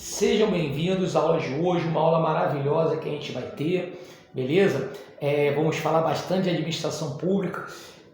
Sejam bem-vindos à aula de hoje, uma aula maravilhosa que a gente vai ter, beleza? Vamos falar bastante de administração pública.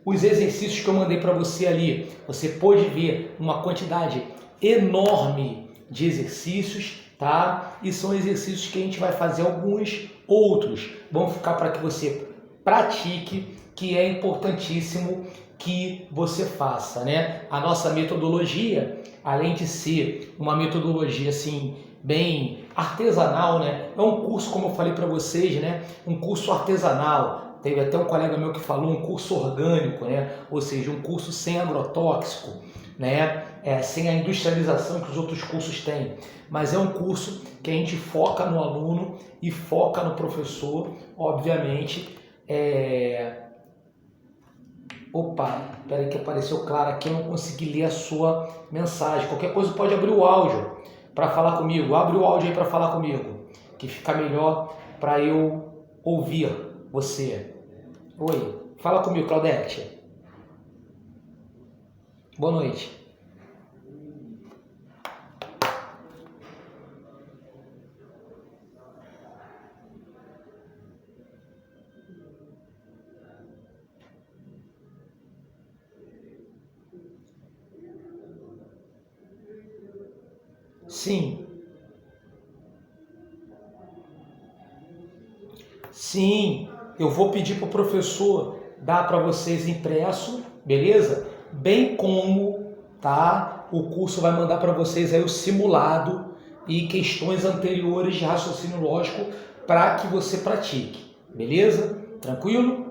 Os exercícios que eu mandei para você ali, você pode ver uma quantidade enorme de exercícios, tá? E são exercícios que a gente vai fazer alguns, outros vão ficar para que você pratique, que é importantíssimo que você faça, né? A nossa metodologia, além de ser uma metodologia assim bem artesanal, né? É um curso, como eu falei para vocês, né? Um curso artesanal. Teve até um colega meu que falou um curso orgânico, né? Ou seja, um curso sem agrotóxico, né? Sem a industrialização que os outros cursos têm. Mas é um curso que a gente foca no aluno e foca no professor, obviamente. Opa, peraí que apareceu claro aqui, eu não consegui ler a sua mensagem. Qualquer coisa pode abrir o áudio para falar comigo. Abre o áudio aí para falar comigo, que fica melhor para eu ouvir você. Oi, fala comigo, Claudete. Boa noite. Sim, eu vou pedir para o professor dar para vocês impresso, beleza? Bem como, tá? O curso vai mandar para vocês aí o simulado e questões anteriores de raciocínio lógico para que você pratique, beleza? Tranquilo?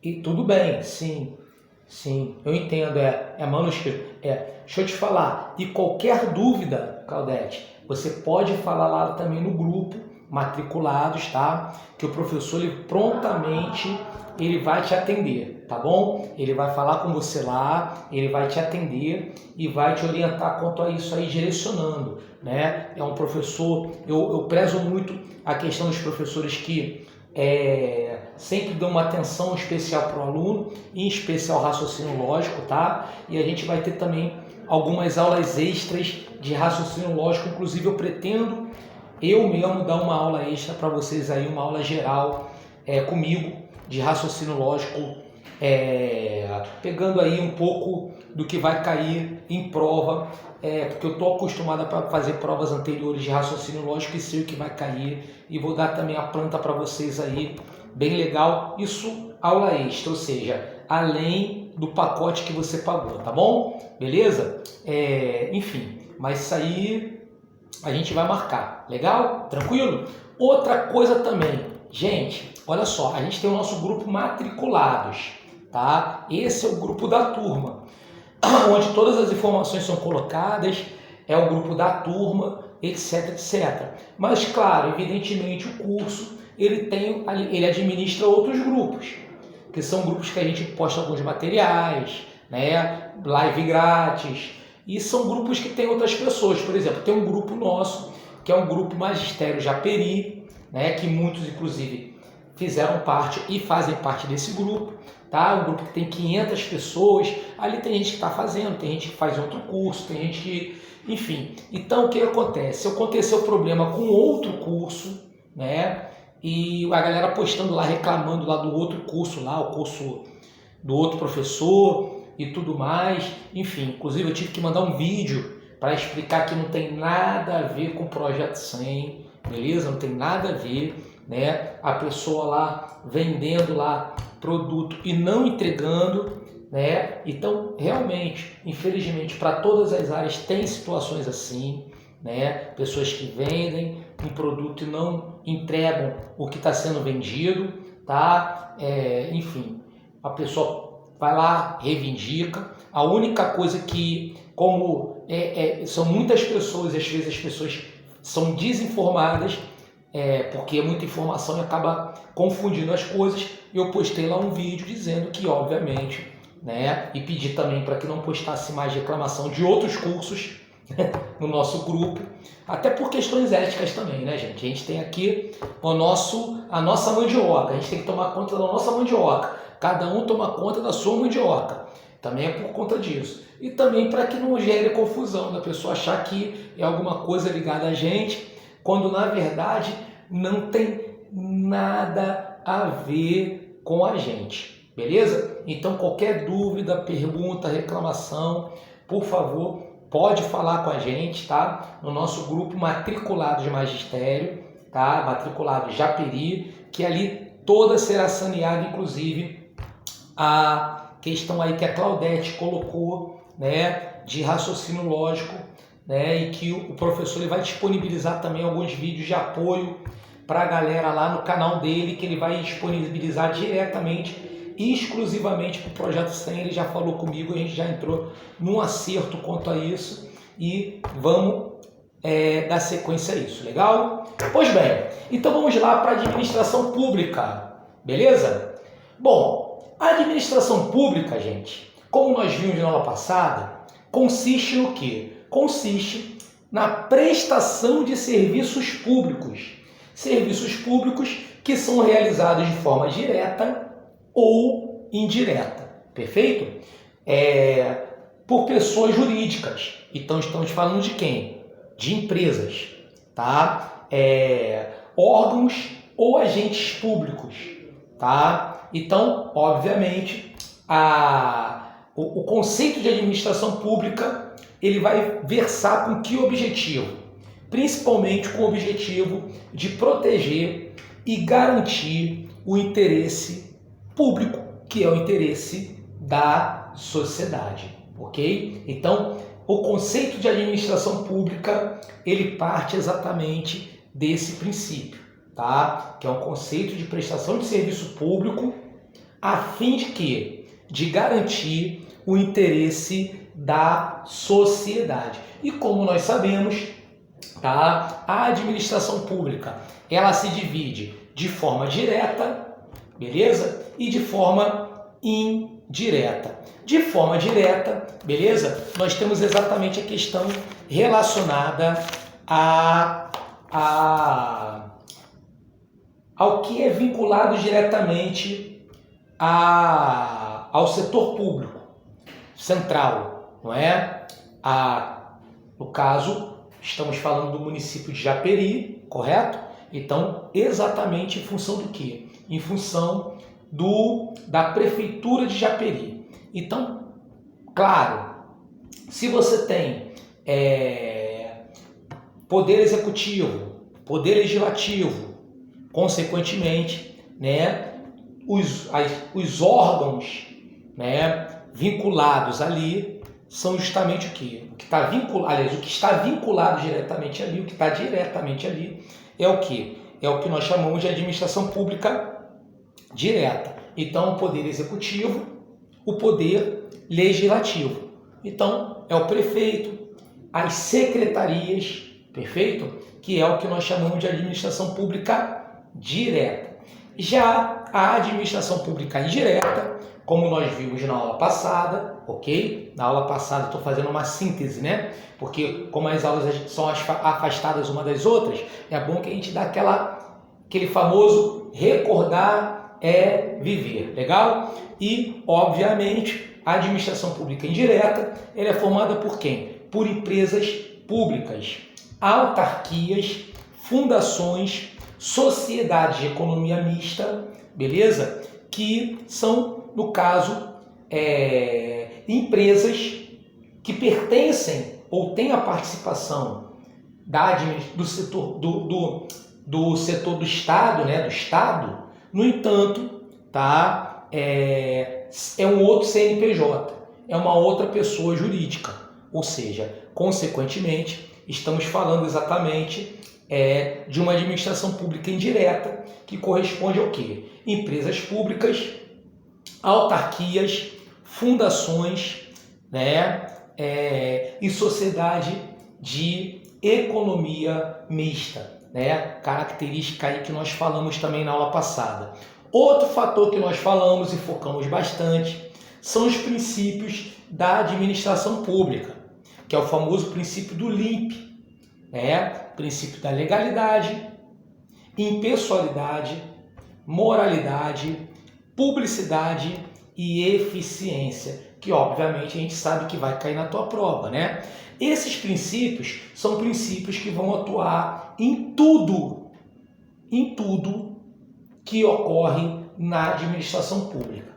E tudo bem, sim. Sim, eu entendo, é manuscrito. Deixa eu te falar, e qualquer dúvida, Claudete, você pode falar lá também no grupo, matriculados, tá? Que o professor, ele prontamente, ele vai te atender, tá bom? Ele vai falar com você lá, ele vai te atender e vai te orientar quanto a isso aí, direcionando, né? É um professor, eu prezo muito a questão dos professores que sempre dão uma atenção especial para o aluno, em especial raciocínio lógico, tá? E a gente vai ter também algumas aulas extras de raciocínio lógico, inclusive eu pretendo eu mesmo dar uma aula extra para vocês aí, uma aula geral comigo de raciocínio lógico, pegando aí um pouco do que vai cair em prova, porque eu estou acostumado a fazer provas anteriores de raciocínio lógico e sei o que vai cair, e vou dar também a planta para vocês aí, bem legal, isso aula extra, ou seja, além do pacote que você pagou, tá bom? Beleza? Enfim, mas isso aí a gente vai marcar, legal? Tranquilo? Outra coisa também, gente, olha só, a gente tem o nosso grupo matriculados, tá? Esse é o grupo da turma, onde todas as informações são colocadas, é o grupo da turma, etc, etc. Mas, claro, evidentemente o curso, ele administra outros grupos, que são grupos que a gente posta alguns materiais, né? Live grátis, e são grupos que tem outras pessoas. Por exemplo, tem um grupo nosso, que é um grupo Magistério Japeri, né? Que muitos, inclusive, fizeram parte e fazem parte desse grupo, tá? Um grupo que tem 500 pessoas, ali tem gente que está fazendo, tem gente que faz outro curso, tem gente que... Enfim, então o que acontece? Se acontecer o problema com outro curso, né? E a galera postando lá, reclamando lá do outro curso lá, o curso do outro professor e tudo mais, enfim, inclusive eu tive que mandar um vídeo para explicar que não tem nada a ver com o Projeto 100, beleza? Não tem nada a ver, né? A pessoa lá vendendo lá produto e não entregando, né? Então, realmente, infelizmente, para todas as áreas tem situações assim, né? Pessoas que vendem um produto e não entregam o que está sendo vendido, tá? Enfim, a pessoa vai lá, reivindica. A única coisa que, como são muitas pessoas, e às vezes as pessoas são desinformadas, porque é muita informação e acaba confundindo as coisas, eu postei lá um vídeo dizendo que, obviamente, né, e pedi também para que não postasse mais reclamação de outros cursos no nosso grupo, até por questões éticas também, né, gente? A gente tem aqui a nossa mandioca, a gente tem que tomar conta da nossa mandioca, cada um toma conta da sua mandioca. Também é por conta disso. E também para que não gere confusão, da pessoa achar que é alguma coisa ligada a gente, quando na verdade não tem nada a ver com a gente. Beleza? Então qualquer dúvida, pergunta, reclamação, por favor, pode falar com a gente, tá? No nosso grupo Matriculado de Magistério, tá? Matriculado Japeri, que ali toda será saneada, inclusive a questão aí que a Claudete colocou, né, de raciocínio lógico, né, e que o professor ele vai disponibilizar também alguns vídeos de apoio para a galera lá no canal dele, que ele vai disponibilizar diretamente e exclusivamente para o Projeto 100. Ele já falou comigo, a gente já entrou num acerto quanto a isso e vamos dar sequência a isso, legal? Pois bem, então vamos lá para a administração pública, beleza? Bom, a administração pública, gente, como nós vimos na aula passada, consiste no quê? Consiste na prestação de serviços públicos. Serviços públicos que são realizados de forma direta ou indireta, perfeito? Por pessoas jurídicas. Então estamos falando de quem? De empresas, tá? Órgãos ou agentes públicos, tá? Então, obviamente, o conceito de administração pública ele vai versar com que objetivo? Principalmente com o objetivo de proteger e garantir o interesse público, que é o interesse da sociedade, ok? Então, o conceito de administração pública ele parte exatamente desse princípio, tá? Que é um conceito de prestação de serviço público a fim de quê? De garantir o interesse da sociedade. E como nós sabemos, tá? A administração pública ela se divide de forma direta, beleza? E de forma indireta. De forma direta, beleza? Nós temos exatamente a questão relacionada ao que é vinculado diretamente ao setor público central, não é? No caso, estamos falando do município de Japeri, correto? Então, exatamente em função do quê? Em função da prefeitura de Japeri. Então, claro, se você tem poder executivo, poder legislativo, consequentemente, né, os órgãos, né, vinculados ali são justamente o que? O que está vinculado, aliás, o que está vinculado diretamente ali, o que está diretamente ali é o que? É o que nós chamamos de administração pública direta. Então, o poder executivo, o poder legislativo. Então, é o prefeito, as secretarias, perfeito? Que é o que nós chamamos de administração pública direta. Já a administração pública indireta, como nós vimos na aula passada, ok? Na aula passada estou fazendo uma síntese, né? Porque como as aulas são afastadas uma das outras, é bom que a gente dá aquele famoso recordar é viver, legal? E, obviamente, a administração pública indireta, ela é formada por quem? Por empresas públicas, autarquias, fundações, sociedades de economia mista, beleza? Que são, no caso, empresas que pertencem ou têm a participação do setor do setor do Estado, né? Do Estado. No entanto, tá? É um outro CNPJ, é uma outra pessoa jurídica, ou seja, consequentemente, estamos falando exatamente de uma administração pública indireta, que corresponde ao quê? Empresas públicas, autarquias, fundações, né? E sociedade de economia mista, né? Característica aí que nós falamos também na aula passada. Outro fator que nós falamos e focamos bastante são os princípios da administração pública, que é o famoso princípio do LIMP, né? Princípio da legalidade, impessoalidade, moralidade, publicidade e eficiência, que obviamente a gente sabe que vai cair na tua prova, né? Esses princípios são princípios que vão atuar em tudo que ocorre na administração pública.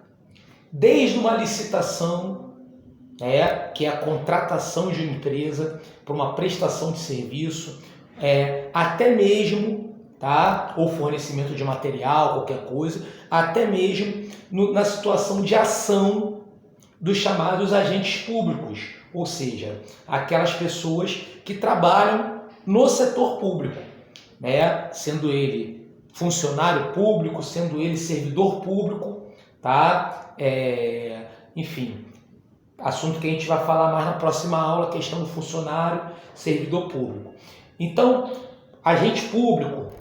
Desde uma licitação, que é a contratação de uma empresa para uma prestação de serviço, até mesmo, ou fornecimento de material, qualquer coisa, até mesmo na situação de ação dos chamados agentes públicos, ou seja, aquelas pessoas que trabalham no setor público, sendo ele funcionário público, sendo ele servidor público, enfim, assunto que a gente vai falar mais na próxima aula, questão do funcionário, servidor público. Então, agente público,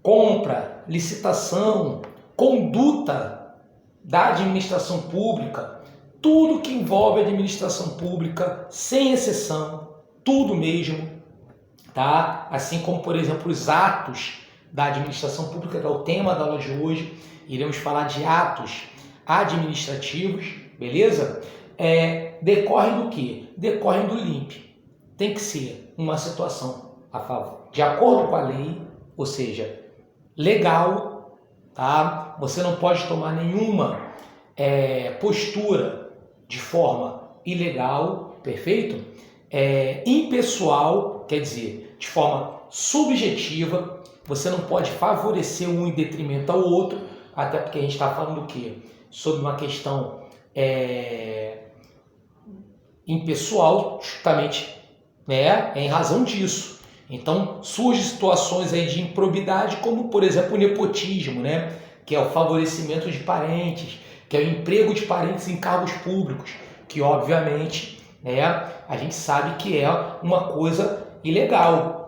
compra, licitação, conduta da administração pública, tudo que envolve a administração pública, sem exceção, tudo mesmo, Assim como, por exemplo, os atos da administração pública, que é o tema da aula de hoje, iremos falar de atos administrativos, beleza? Decorrem do quê? Decorrem do LIMP. Tem que ser uma situação a favor, de acordo com a lei, ou seja, legal, Você não pode tomar nenhuma postura de forma ilegal, perfeito? Impessoal, quer dizer, de forma subjetiva, você não pode favorecer um em detrimento ao outro, até porque a gente está falando do quê? Sobre uma questão impessoal, justamente em razão disso. Então, surgem situações aí de improbidade, como, por exemplo, o nepotismo, que é o favorecimento de parentes, que é o emprego de parentes em cargos públicos, que, obviamente, a gente sabe que é uma coisa ilegal,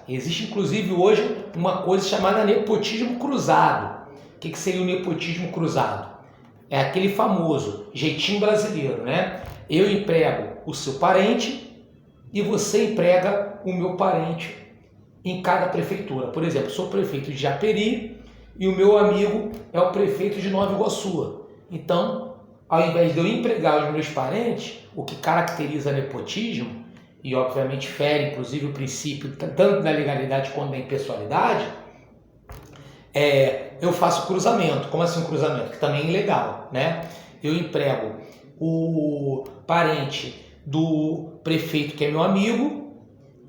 Existe, inclusive, hoje uma coisa chamada nepotismo cruzado. O que seria o nepotismo cruzado? É aquele famoso jeitinho brasileiro, Eu emprego o seu parente e você emprega o meu parente em cada prefeitura. Por exemplo, sou prefeito de Japeri e o meu amigo é o prefeito de Nova Iguaçu. Então, ao invés de eu empregar os meus parentes, o que caracteriza nepotismo, e obviamente fere inclusive o princípio tanto da legalidade quanto da impessoalidade, eu faço cruzamento. Como assim cruzamento? Que também é ilegal, Eu emprego o parente do prefeito que é meu amigo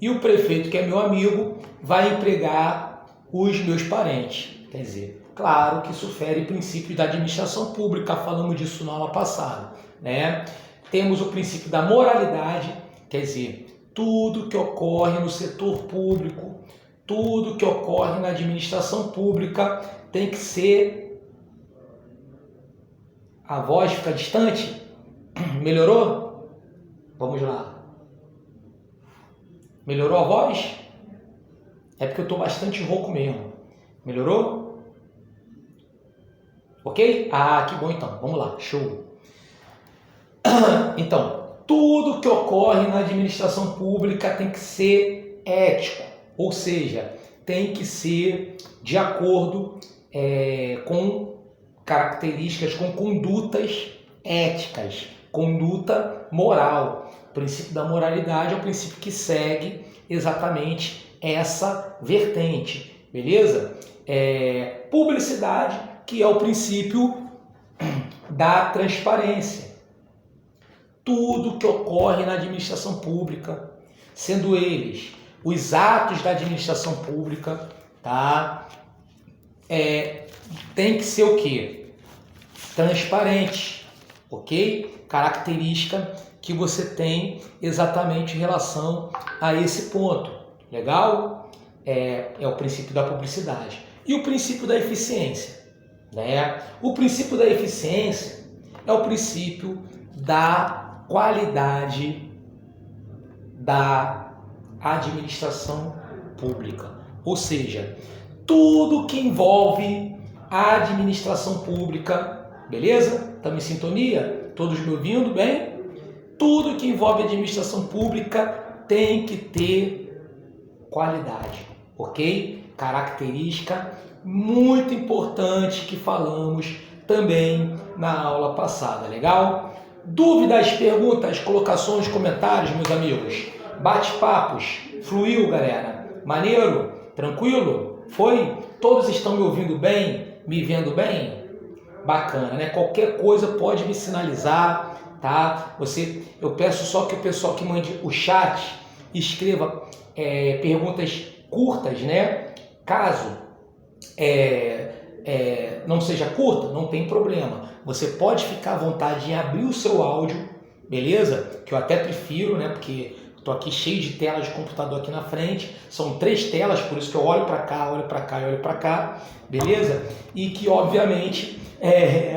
e o prefeito que é meu amigo vai empregar os meus parentes. Quer dizer, claro que isso fere princípios da administração pública, falamos disso na aula passada, Temos o princípio da moralidade, quer dizer, tudo que ocorre no setor público, tudo que ocorre na administração pública tem que ser... A voz fica distante? Melhorou? Vamos lá. Melhorou a voz? É porque eu estou bastante rouco mesmo. Melhorou? Ok? Que bom então. Vamos lá. Show. Então, tudo que ocorre na administração pública tem que ser ético. Ou seja, tem que ser de acordo com características, com condutas éticas, conduta moral. O princípio da moralidade é o princípio que segue exatamente essa vertente, beleza? Publicidade, que é o princípio da transparência. Tudo que ocorre na administração pública, sendo eles os atos da administração pública, tem que ser o quê? Transparente, ok? Característica que você tem exatamente em relação a esse ponto. Legal? É o princípio da publicidade. E o princípio da eficiência, O princípio da eficiência é o princípio da qualidade da administração pública. Ou seja, tudo que envolve a administração pública, beleza? Estamos em sintonia? Todos me ouvindo bem? Tudo que envolve a administração pública tem que ter qualidade, ok? Característica muito importante que falamos também na aula passada, legal? Dúvidas, perguntas, colocações, comentários, meus amigos? Bate-papos? Fluiu, galera? Maneiro? Tranquilo? Foi? Todos estão me ouvindo bem? Me vendo bem? Bacana, né? Qualquer coisa pode me sinalizar, tá? Eu peço só que o pessoal que mande o chat escreva perguntas curtas, né? Caso não seja curta, não tem problema. Você pode ficar à vontade em abrir o seu áudio, beleza? Que eu até prefiro, né? Porque estou aqui cheio de telas de computador aqui na frente. São 3 telas, por isso que eu olho para cá, olho para cá e olho para cá, beleza? E que, obviamente,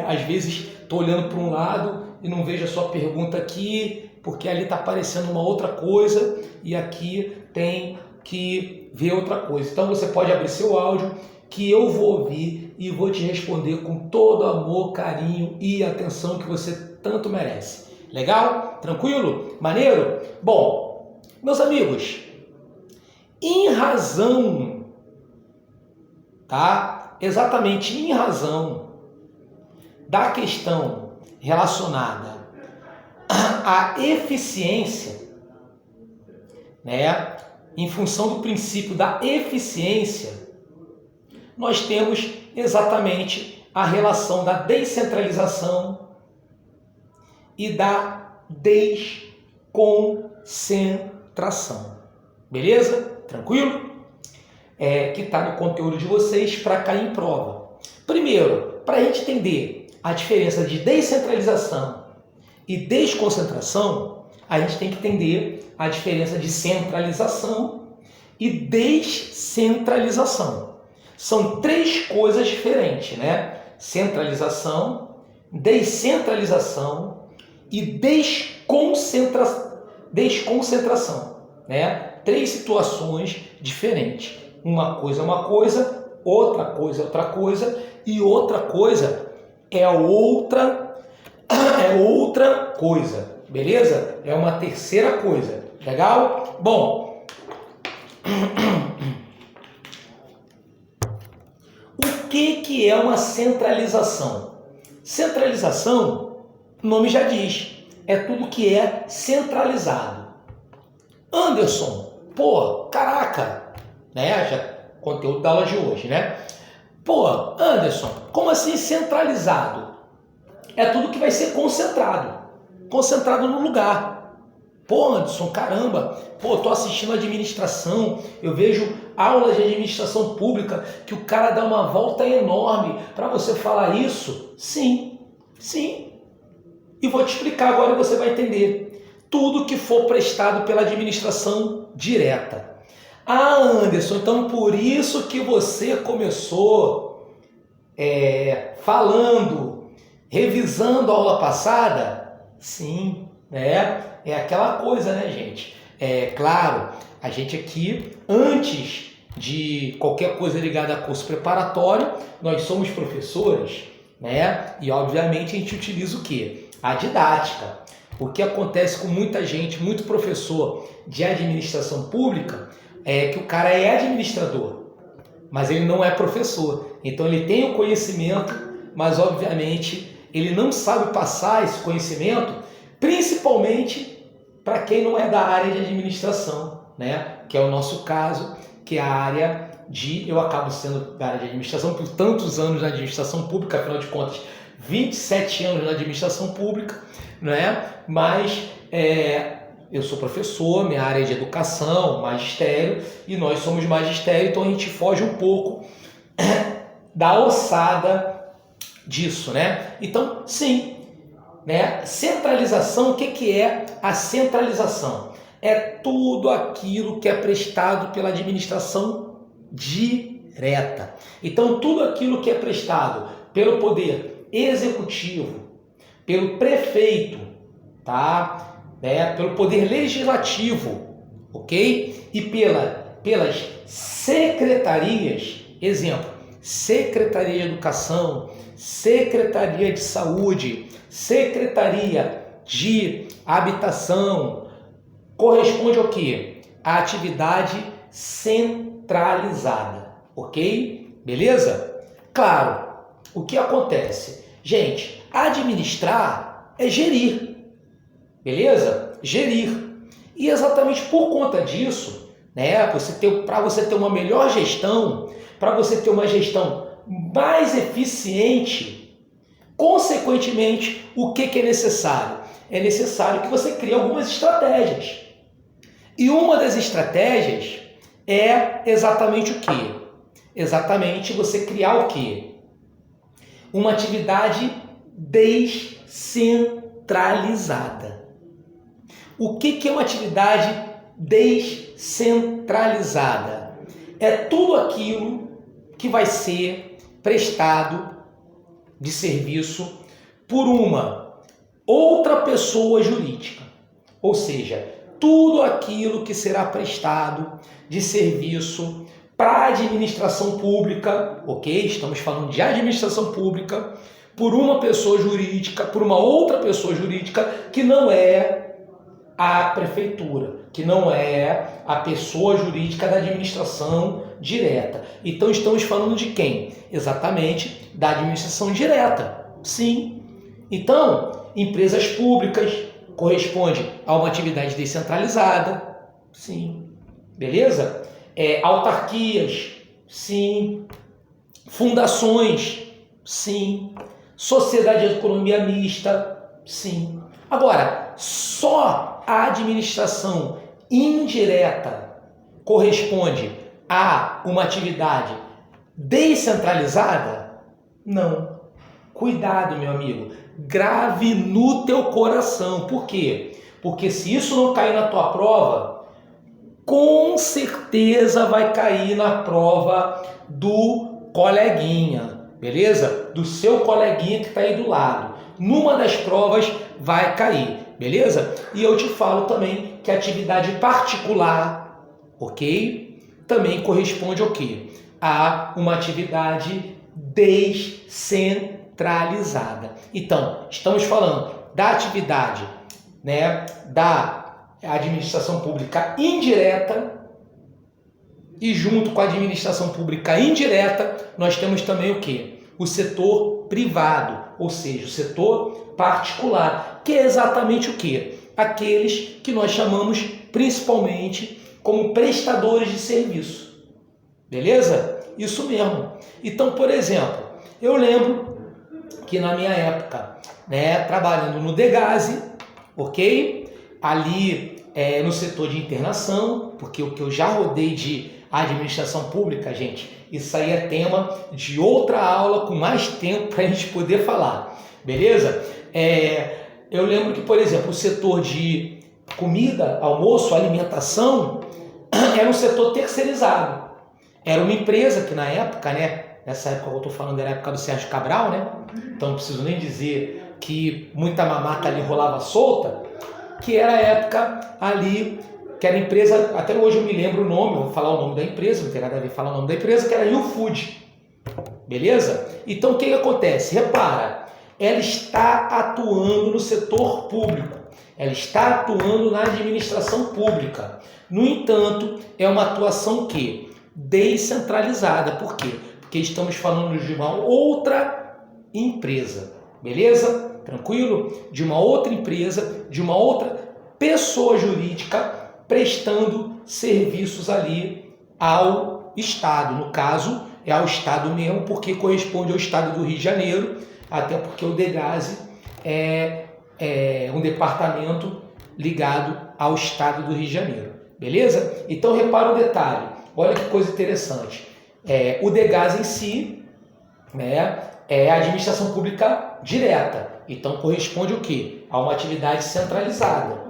às vezes estou olhando para um lado e não vejo a sua pergunta aqui, porque ali está aparecendo uma outra coisa e aqui tem que ver outra coisa. Então você pode abrir seu áudio que eu vou ouvir e vou te responder com todo amor, carinho e atenção que você tanto merece. Legal? Tranquilo? Maneiro? Bom, meus amigos, em razão, tá? Exatamente em razão da questão relacionada à eficiência, né? Em função do princípio da eficiência, nós temos exatamente a relação da descentralização e da desconcentração. Beleza? Tranquilo? Que está no conteúdo de vocês para cair em prova. Primeiro, para a gente entender a diferença de descentralização e desconcentração, a gente tem que entender a diferença de centralização e descentralização. São 3 coisas diferentes, né? Centralização, descentralização e desconcentração, né? 3 situações diferentes. Uma coisa é uma coisa, outra coisa é outra coisa e outra coisa é outra coisa, beleza? É uma terceira coisa, legal? Bom, o que é uma centralização? Centralização, o nome já diz, é tudo que é centralizado. Anderson, pô, caraca, né? Já conteúdo da aula de hoje, né? Pô, Anderson, como assim centralizado? É tudo que vai ser concentrado no lugar. Pô, Anderson, caramba, pô, tô assistindo administração, eu vejo aulas de administração pública que o cara dá uma volta enorme para você falar isso. Sim. E vou te explicar agora e você vai entender. Tudo que for prestado pela administração direta. Ah, Anderson, então por isso que você começou falando, revisando a aula passada? Sim, né? É aquela coisa, né, gente? Claro, a gente aqui, antes de qualquer coisa ligada a curso preparatório, nós somos professores, né? E obviamente a gente utiliza o quê? A didática. O que acontece com muita gente, muito professor de administração pública, é que o cara é administrador, mas ele não é professor. Então ele tem o conhecimento, mas obviamente ele não sabe passar esse conhecimento, principalmente para quem não é da área de administração, né? Que é o nosso caso, que é a área eu acabo sendo da área de administração por tantos anos na administração pública, afinal de contas, 27 anos na administração pública, né? Mas eu sou professor, minha área é de educação, magistério, e nós somos magistério, então a gente foge um pouco da ossada disso, né? Então, sim, né? Centralização, o que é a centralização? É tudo aquilo que é prestado pela administração direta. Então, tudo aquilo que é prestado pelo poder executivo, pelo prefeito, tá? Pelo poder legislativo, ok? E pelas secretarias, exemplo, Secretaria de Educação, Secretaria de Saúde, Secretaria de Habitação, corresponde ao quê? A atividade centralizada, ok? Beleza? Claro, o que acontece? Gente, administrar é gerir. beleza? Gerir. E exatamente por conta disso, né, para você ter uma melhor gestão, para você ter uma gestão mais eficiente, consequentemente, o que é necessário? É necessário que você crie algumas estratégias. E uma das estratégias é exatamente o quê? Exatamente você criar o quê? Uma atividade descentralizada. O que é uma atividade descentralizada? É tudo aquilo que vai ser prestado de serviço por uma outra pessoa jurídica. Ou seja, tudo aquilo que será prestado de serviço para a administração pública, ok? Estamos falando de administração pública, por uma pessoa jurídica, por uma outra pessoa jurídica que não é a prefeitura, que não é a pessoa jurídica da administração direta. Então estamos falando de quem? Exatamente da administração direta. Sim. Então, empresas públicas corresponde a uma atividade descentralizada. Sim. Beleza? Autarquias. Sim. Fundações. Sim. Sociedade de economia mista. Sim. Agora, só a administração indireta corresponde a uma atividade descentralizada? Não. Cuidado, meu amigo. Grave no teu coração. Por quê? Porque se isso não cair na tua prova, com certeza vai cair na prova do coleguinha, beleza? Do seu coleguinha que está aí do lado. Numa das provas vai cair, beleza? E eu te falo também que a atividade particular, ok? Também corresponde ao quê? A uma atividade descentralizada. Então, estamos falando da atividade, né, da administração pública indireta, e junto com a administração pública indireta, nós temos também o quê? O setor privado, ou seja, o setor particular, que é exatamente o quê? Aqueles que nós chamamos principalmente como prestadores de serviço. Beleza? Isso mesmo. Então, por exemplo, eu lembro que na minha época, né, trabalhando no Degase, ok? Ali no setor de internação, porque o que eu já rodei de administração pública, gente, isso aí é tema de outra aula com mais tempo para a gente poder falar, beleza? Eu lembro que, por exemplo, o setor de comida, almoço, alimentação, era um setor terceirizado. Era uma empresa que na época, né, nessa época que eu estou falando era a época do Sérgio Cabral, né? Então não preciso nem dizer que muita mamata ali rolava solta, que era a época ali, que era empresa, até hoje eu me lembro o nome, vou falar o nome da empresa, não tem nada a ver falar o nome da empresa, que era YouFood. Beleza? Então o que acontece? Repara, ela está atuando no setor público, ela está atuando na administração pública. No entanto, é uma atuação que descentralizada. Por quê? Porque estamos falando de uma outra empresa, beleza? Tranquilo? De uma outra empresa, de uma outra pessoa jurídica prestando serviços ali ao Estado. No caso, é ao Estado mesmo, porque corresponde ao Estado do Rio de Janeiro, até porque o Degase é um departamento ligado ao Estado do Rio de Janeiro. Beleza? Então repara um detalhe, olha que coisa interessante. O Degase em si, né, é a administração pública direta, então corresponde o quê? A uma atividade centralizada.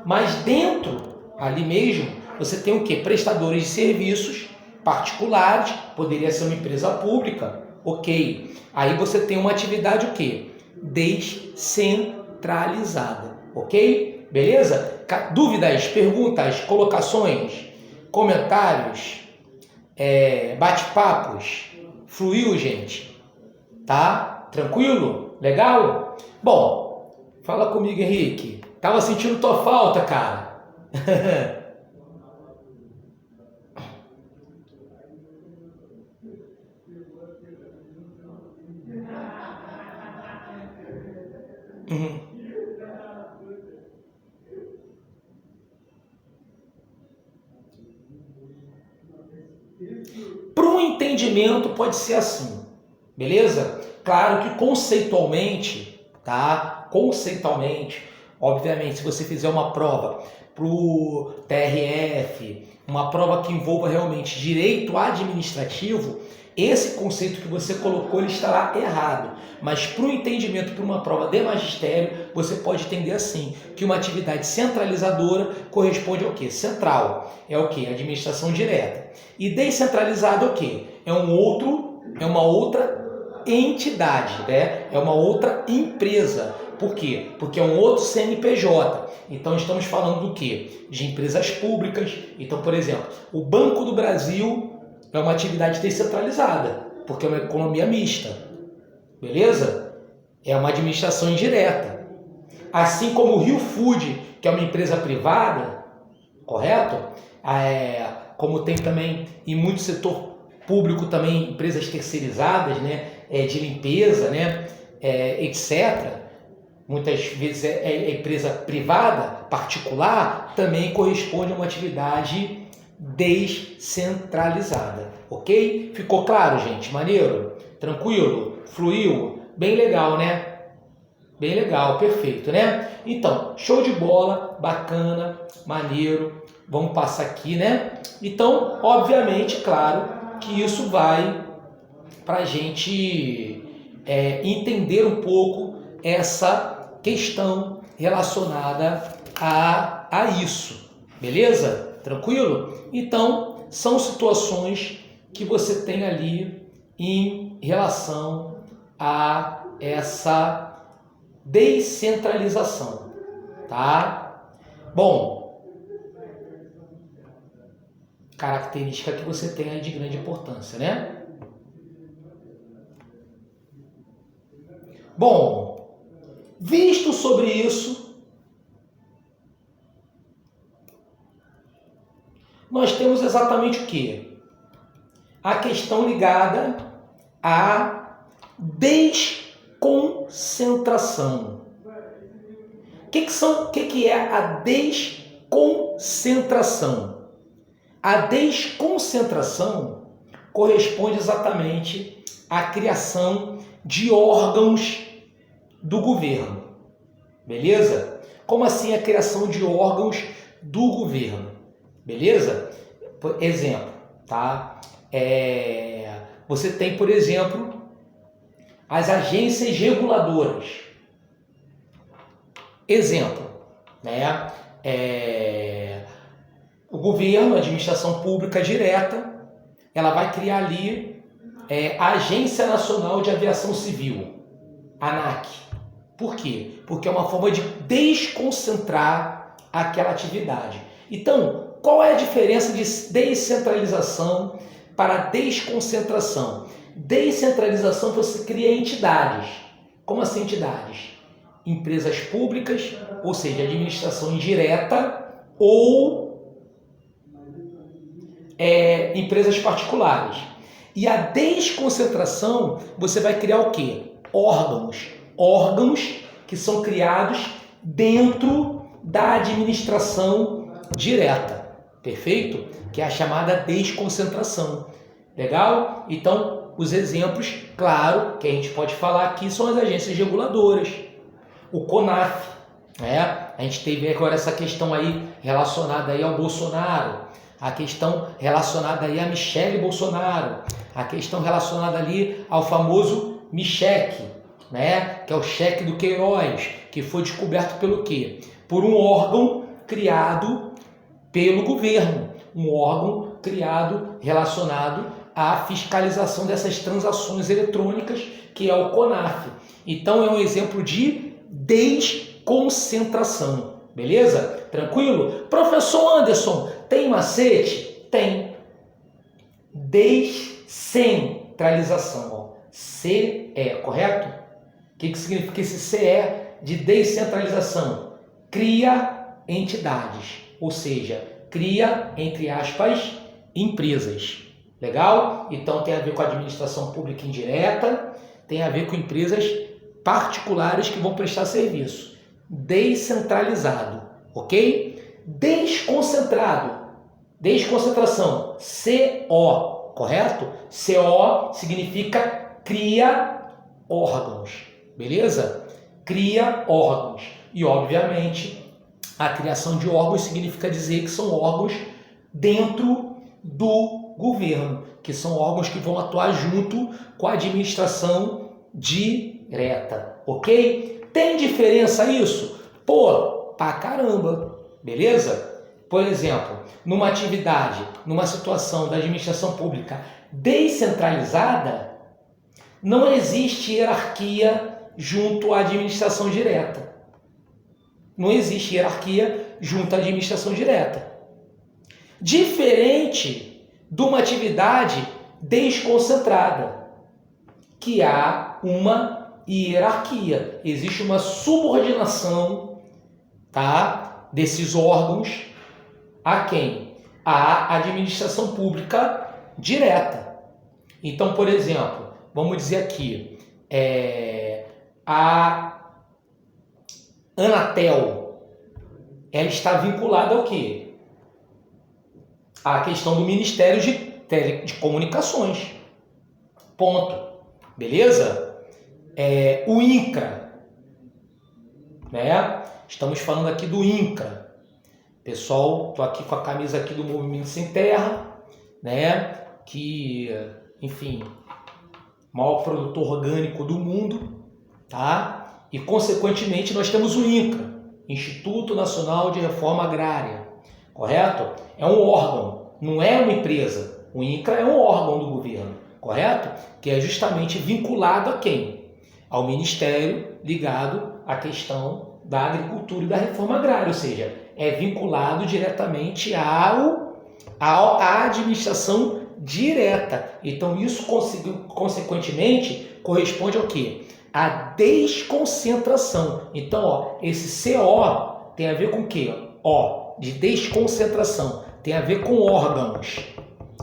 Mas dentro, ali mesmo, você tem o quê? Prestadores de serviços particulares, poderia ser uma empresa pública, ok. Aí você tem uma atividade o quê? Descentralizada, ok? Beleza? Dúvidas, perguntas, colocações, comentários, bate-papos? Fluiu, gente? Tá? Tranquilo? Legal? Bom, fala comigo, Henrique. Tava sentindo tua falta, cara. Uhum. Para um entendimento pode ser assim, beleza? Claro que conceitualmente, tá? Conceitualmente, obviamente, se você fizer uma prova para o TRF, uma prova que envolva realmente direito administrativo, esse conceito que você colocou ele estará errado. Mas para o entendimento, para uma prova de magistério, você pode entender assim, que uma atividade centralizadora corresponde ao quê? Central. É o quê? Administração direta. E descentralizado é o quê? É uma outra entidade, né? É uma outra empresa. Por quê? Porque é um outro CNPJ. Então estamos falando do quê? De empresas públicas. Então, por exemplo, o Banco do Brasil é uma atividade descentralizada, porque é uma economia mista. Beleza? É uma administração indireta. Assim como o Rio Food, que é uma empresa privada, correto? Como tem também em muito setor público também empresas terceirizadas, né? De limpeza, né? Etc. Muitas vezes é empresa privada, particular, também corresponde a uma atividade descentralizada, ok? Ficou claro, gente? Maneiro? Tranquilo? Fluiu? Bem legal, né? Bem legal, perfeito, né? Então, show de bola, bacana, maneiro. Vamos passar aqui, né? Então, obviamente, claro, que isso vai para a gente entender um pouco essa questão relacionada a isso, beleza? Tranquilo? Então, são situações que você tem ali em relação a essa descentralização, tá? Bom, característica que você tem aí de grande importância, né? Bom, visto sobre isso, nós temos exatamente o quê? A questão ligada à desconcentração. O que é a desconcentração? A desconcentração corresponde exatamente à criação de órgãos do governo. Beleza? Como assim a criação de órgãos do governo? Beleza? Por exemplo, tá? Você tem, por exemplo, as agências reguladoras. Exemplo, né? O governo, a administração pública direta, ela vai criar ali a Agência Nacional de Aviação Civil, ANAC. Por quê? Porque é uma forma de desconcentrar aquela atividade. Então, qual é a diferença de descentralização para desconcentração? Descentralização, você cria entidades. Como assim entidades? Empresas públicas, ou seja, administração indireta, ou empresas particulares. E a desconcentração, você vai criar o quê? Órgãos que são criados dentro da administração direta, perfeito? Que é a chamada desconcentração. Legal? Então, os exemplos, claro, que a gente pode falar aqui são as agências reguladoras. O CONAF, né? A gente teve agora essa questão aí relacionada aí ao Bolsonaro, a questão relacionada aí a Michele Bolsonaro, a questão relacionada ali ao famoso MICHEQ, né? Que é o cheque do Queiroz, que foi descoberto pelo quê? Por um órgão criado pelo governo, um órgão criado relacionado à fiscalização dessas transações eletrônicas, que é o CONAF. Então é um exemplo de desconcentração, beleza? Tranquilo? Professor Anderson, tem macete? Tem. Descentralização, ó. CE, correto? O que significa esse CE de descentralização? Cria entidades, ou seja, cria, entre aspas, empresas. Legal? Então tem a ver com a administração pública indireta, tem a ver com empresas particulares que vão prestar serviço. Descentralizado, ok? Desconcentrado. Desconcentração, CO, correto? CO significa cria órgãos, beleza? Cria órgãos. E, obviamente, a criação de órgãos significa dizer que são órgãos dentro do governo, que são órgãos que vão atuar junto com a administração direta, ok? Tem diferença isso? Pô, pra caramba, beleza? Por exemplo, numa atividade, numa situação da administração pública descentralizada, não existe hierarquia junto à administração direta. Não existe hierarquia junto à administração direta. Diferente de uma atividade desconcentrada, que há uma hierarquia. Existe uma subordinação, tá, desses órgãos a quem? A administração pública direta. Então, por exemplo, vamos dizer aqui, a Anatel, ela está vinculada ao quê? À questão do Ministério de Comunicações. Ponto. Beleza? O INCRA, né? Estamos falando aqui do INCRA. Pessoal, estou aqui com a camisa aqui do Movimento Sem Terra, né? Que, enfim, maior produtor orgânico do mundo, tá? E, consequentemente, nós temos o INCRA, Instituto Nacional de Reforma Agrária, correto? É um órgão, não é uma empresa. O INCRA é um órgão do governo, correto? Que é justamente vinculado a quem? Ao Ministério ligado à questão da agricultura e da reforma agrária, ou seja, é vinculado diretamente à administração direta. Então, isso, consequentemente, corresponde ao quê? A desconcentração. Então, ó, esse CO tem a ver com o quê? O, de desconcentração, tem a ver com órgãos.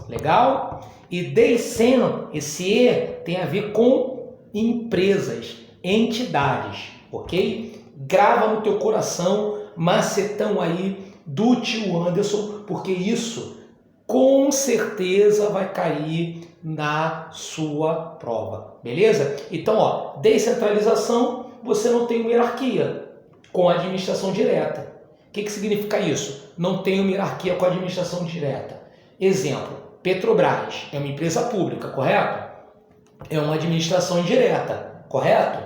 Legal? E descen, esse E, tem a ver com empresas, entidades, ok? Grava no teu coração, macetão aí do tio Anderson, porque isso com certeza vai cair na sua prova, beleza? Então, ó, descentralização, você não tem uma hierarquia com a administração direta. O que significa isso? Não tem uma hierarquia com a administração direta. Exemplo, Petrobras é uma empresa pública, correto? É uma administração indireta, correto?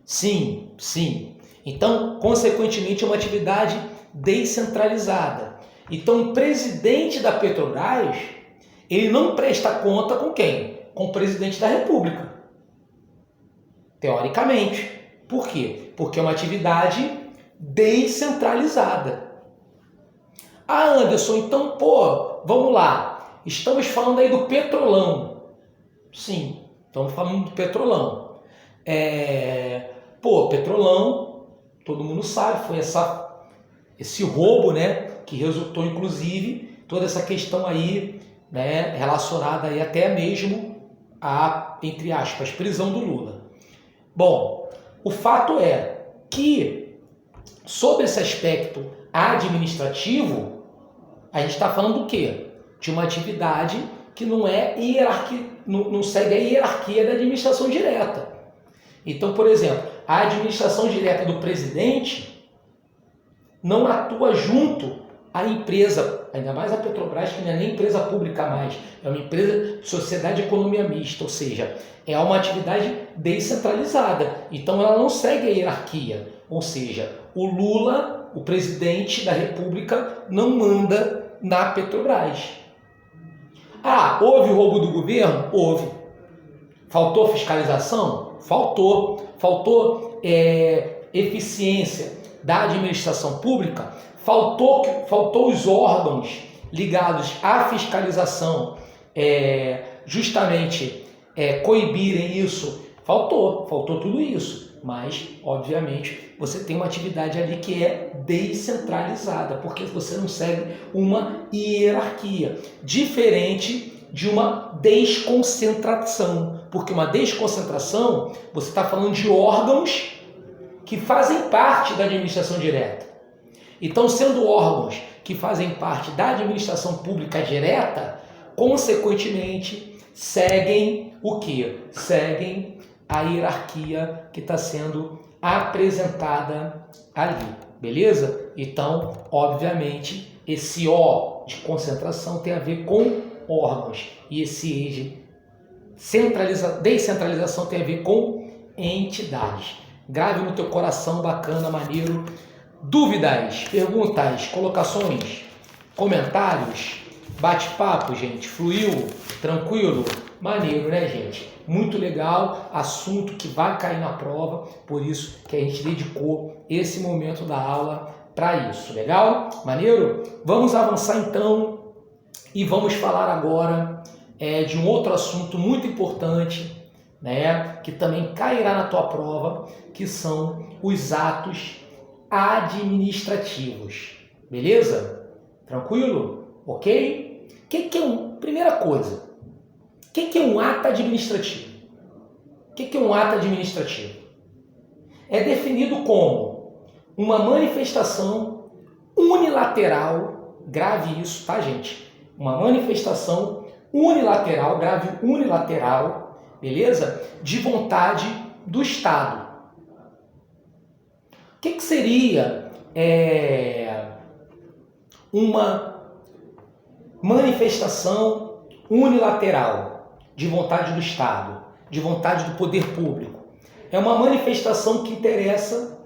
Sim, sim. Então, consequentemente, é uma atividade descentralizada. Então, o presidente da Petrobras, ele não presta conta com quem? Com o presidente da República. Teoricamente. Por quê? Porque é uma atividade descentralizada. Ah, Anderson, então, pô, vamos lá. Estamos falando aí do Petrolão. Sim, estamos falando do Petrolão. Petrolão, todo mundo sabe, foi esse roubo, né? Que resultou, inclusive, toda essa questão aí, né, relacionada aí até mesmo a, entre aspas, prisão do Lula. Bom, o fato é que, sobre esse aspecto administrativo, a gente está falando do quê? De uma atividade que não é hierarquia, não segue a hierarquia da administração direta. Então, por exemplo, a administração direta do presidente não atua junto à empresa, ainda mais a Petrobras, que não é nem empresa pública mais, é uma empresa de sociedade de economia mista, ou seja, é uma atividade descentralizada. Então, ela não segue a hierarquia, ou seja, o Lula, o presidente da República, não manda na Petrobras. Ah, houve roubo do governo? Houve. Faltou fiscalização? Faltou. Faltou eficiência da administração pública? Faltou os órgãos ligados à fiscalização justamente coibirem isso? Faltou tudo isso. Mas, obviamente, você tem uma atividade ali que é descentralizada, porque você não segue uma hierarquia, diferente de uma desconcentração, porque uma desconcentração, você está falando de órgãos que fazem parte da administração direta. Então, sendo órgãos que fazem parte da administração pública direta, consequentemente, seguem o quê? Seguem a hierarquia que está sendo apresentada ali, beleza? Então, obviamente, esse O de concentração tem a ver com órgãos e esse E de descentralização tem a ver com entidades. Grave no teu coração, bacana, maneiro. Dúvidas, perguntas, colocações, comentários, bate-papo, gente, fluiu, tranquilo, maneiro, né, gente? Muito legal, assunto que vai cair na prova, por isso que a gente dedicou esse momento da aula para isso, legal? Maneiro? Vamos avançar então e vamos falar agora de um outro assunto muito importante, né, que também cairá na tua prova, que são os atos administrativos, beleza? Tranquilo? Ok? Primeira coisa, o que é um ato administrativo? O que é um ato administrativo? É definido como uma manifestação unilateral, grave isso, tá, gente? Uma manifestação unilateral, grave unilateral, beleza? De vontade do Estado. O que seria uma manifestação unilateral de vontade do Estado, de vontade do poder público? É uma manifestação que interessa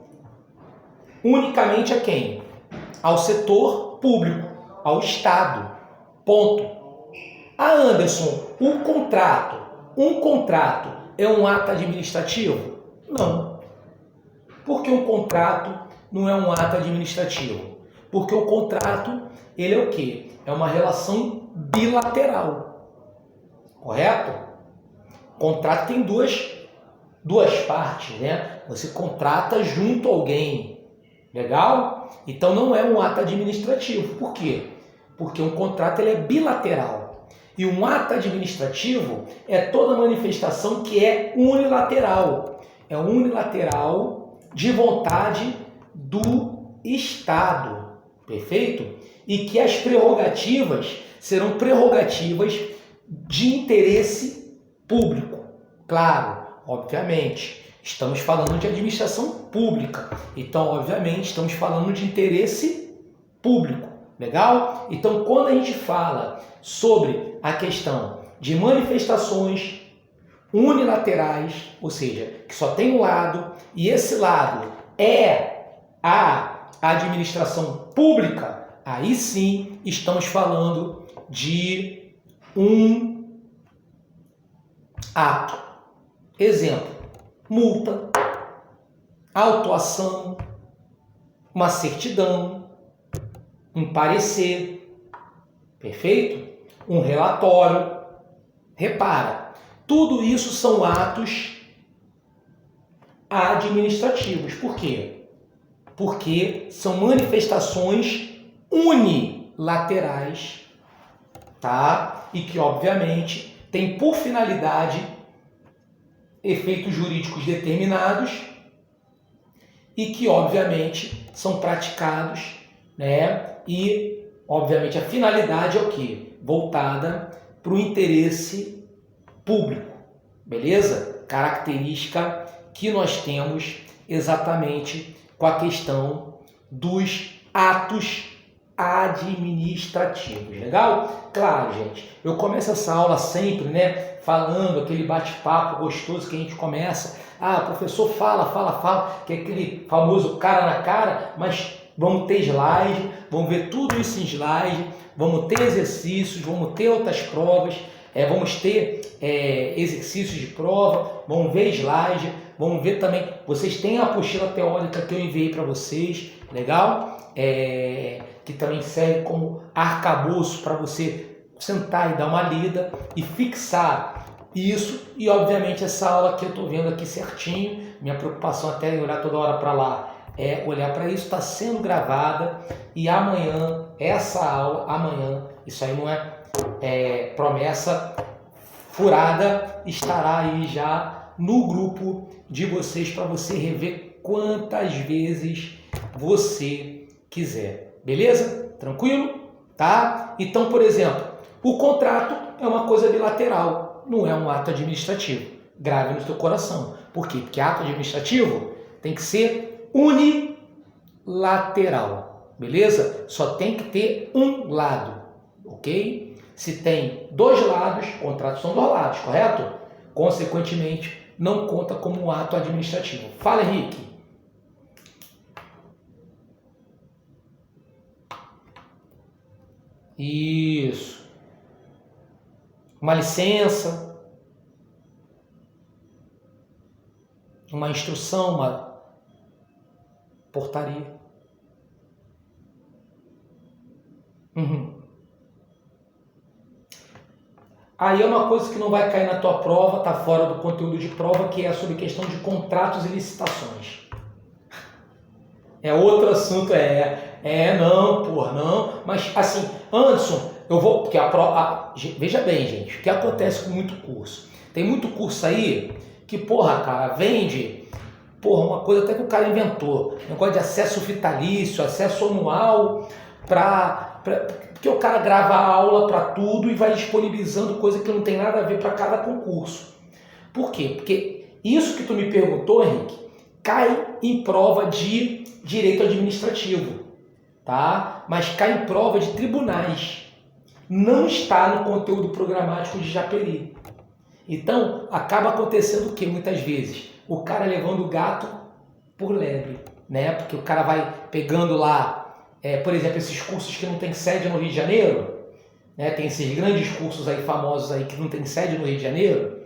unicamente a quem? Ao setor público, ao Estado. Ponto. Anderson, um contrato é um ato administrativo? Não. Por que um contrato não é um ato administrativo? Porque o contrato, ele é o quê? É uma relação bilateral. Correto? O contrato tem duas partes, né? Você contrata junto a alguém. Legal? Então não é um ato administrativo. Por quê? Porque um contrato ele é bilateral. E um ato administrativo é toda manifestação que é unilateral. É unilateral de vontade do Estado, perfeito? E que as prerrogativas serão prerrogativas de interesse público. Claro, obviamente, estamos falando de administração pública, então, obviamente, estamos falando de interesse público, legal? Então, quando a gente fala sobre a questão de manifestações unilaterais, ou seja, que só tem um lado, e esse lado é a administração pública, aí sim estamos falando de um ato. Exemplo, multa, autuação, uma certidão, um parecer, perfeito? Um relatório. Repara, tudo isso são atos administrativos. Por quê? Porque são manifestações unilaterais, tá? E que, obviamente, têm por finalidade efeitos jurídicos determinados e que, obviamente, são praticados, né? E, obviamente, a finalidade é o quê? Voltada para o interesse público, beleza? Característica que nós temos exatamente com a questão dos atos administrativos, legal? Claro, gente, eu começo essa aula sempre, né, falando aquele bate-papo gostoso que a gente começa. Ah, professor, fala, que é aquele famoso cara na cara, mas vamos ter slide, vamos ver tudo isso em slide, vamos ter exercícios, vamos ter outras provas, vamos ter exercícios de prova, vamos ver slide, vamos ver também, vocês têm a apostila teórica que eu enviei para vocês, legal? Que também serve como arcabouço para você sentar e dar uma lida e fixar isso. E obviamente essa aula que eu estou vendo aqui certinho, minha preocupação até em olhar toda hora para lá é olhar para isso, está sendo gravada e amanhã, essa aula, amanhã, isso aí não é promessa furada, estará aí já no grupo de vocês para você rever quantas vezes você quiser. Beleza? Tranquilo? Tá? Então, por exemplo, o contrato é uma coisa bilateral, não é um ato administrativo. Grave no seu coração. Por quê? Porque ato administrativo tem que ser unilateral. Beleza? Só tem que ter um lado. Ok? Se tem dois lados, contratos são dois lados, correto? Consequentemente, não conta como um ato administrativo. Fala, Henrique. Isso. Uma licença, uma instrução, uma portaria. Aí é uma coisa que não vai cair na tua prova, tá fora do conteúdo de prova, que é sobre questão de contratos e licitações. É outro assunto, não, mas assim, Anderson, eu vou, porque veja bem, gente, o que acontece com muito curso? Tem muito curso aí que, cara, vende, uma coisa até que o cara inventou, negócio de acesso vitalício, acesso anual, porque o cara grava a aula para tudo e vai disponibilizando coisa que não tem nada a ver para cada concurso. Por quê? Porque isso que tu me perguntou, Henrique, cai em prova de direito administrativo, tá? Mas cai em prova de tribunais. Não está no conteúdo programático de Japeri. Então, acaba acontecendo o que muitas vezes? O cara levando o gato por lebre, né? Porque o cara vai pegando lá, por exemplo, esses cursos que não tem sede no Rio de Janeiro, né? Tem esses grandes cursos aí famosos aí que não tem sede no Rio de Janeiro,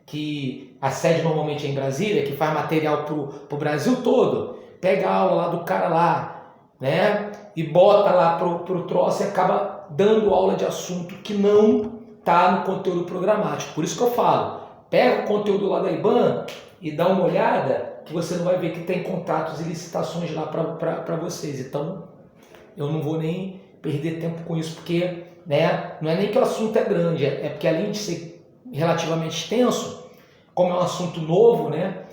que a sede normalmente é em Brasília, que faz material pro Brasil todo, pega a aula lá do cara lá, né? E bota lá pro troço e acaba dando aula de assunto que não está no conteúdo programático. Por isso que eu falo, pega o conteúdo lá da IBAN e dá uma olhada, que você não vai ver que tem contratos e licitações lá para vocês. Então, eu não vou nem perder tempo com isso, porque, né, não é nem que o assunto é grande, é porque além de ser relativamente extenso, como é um assunto novo, né,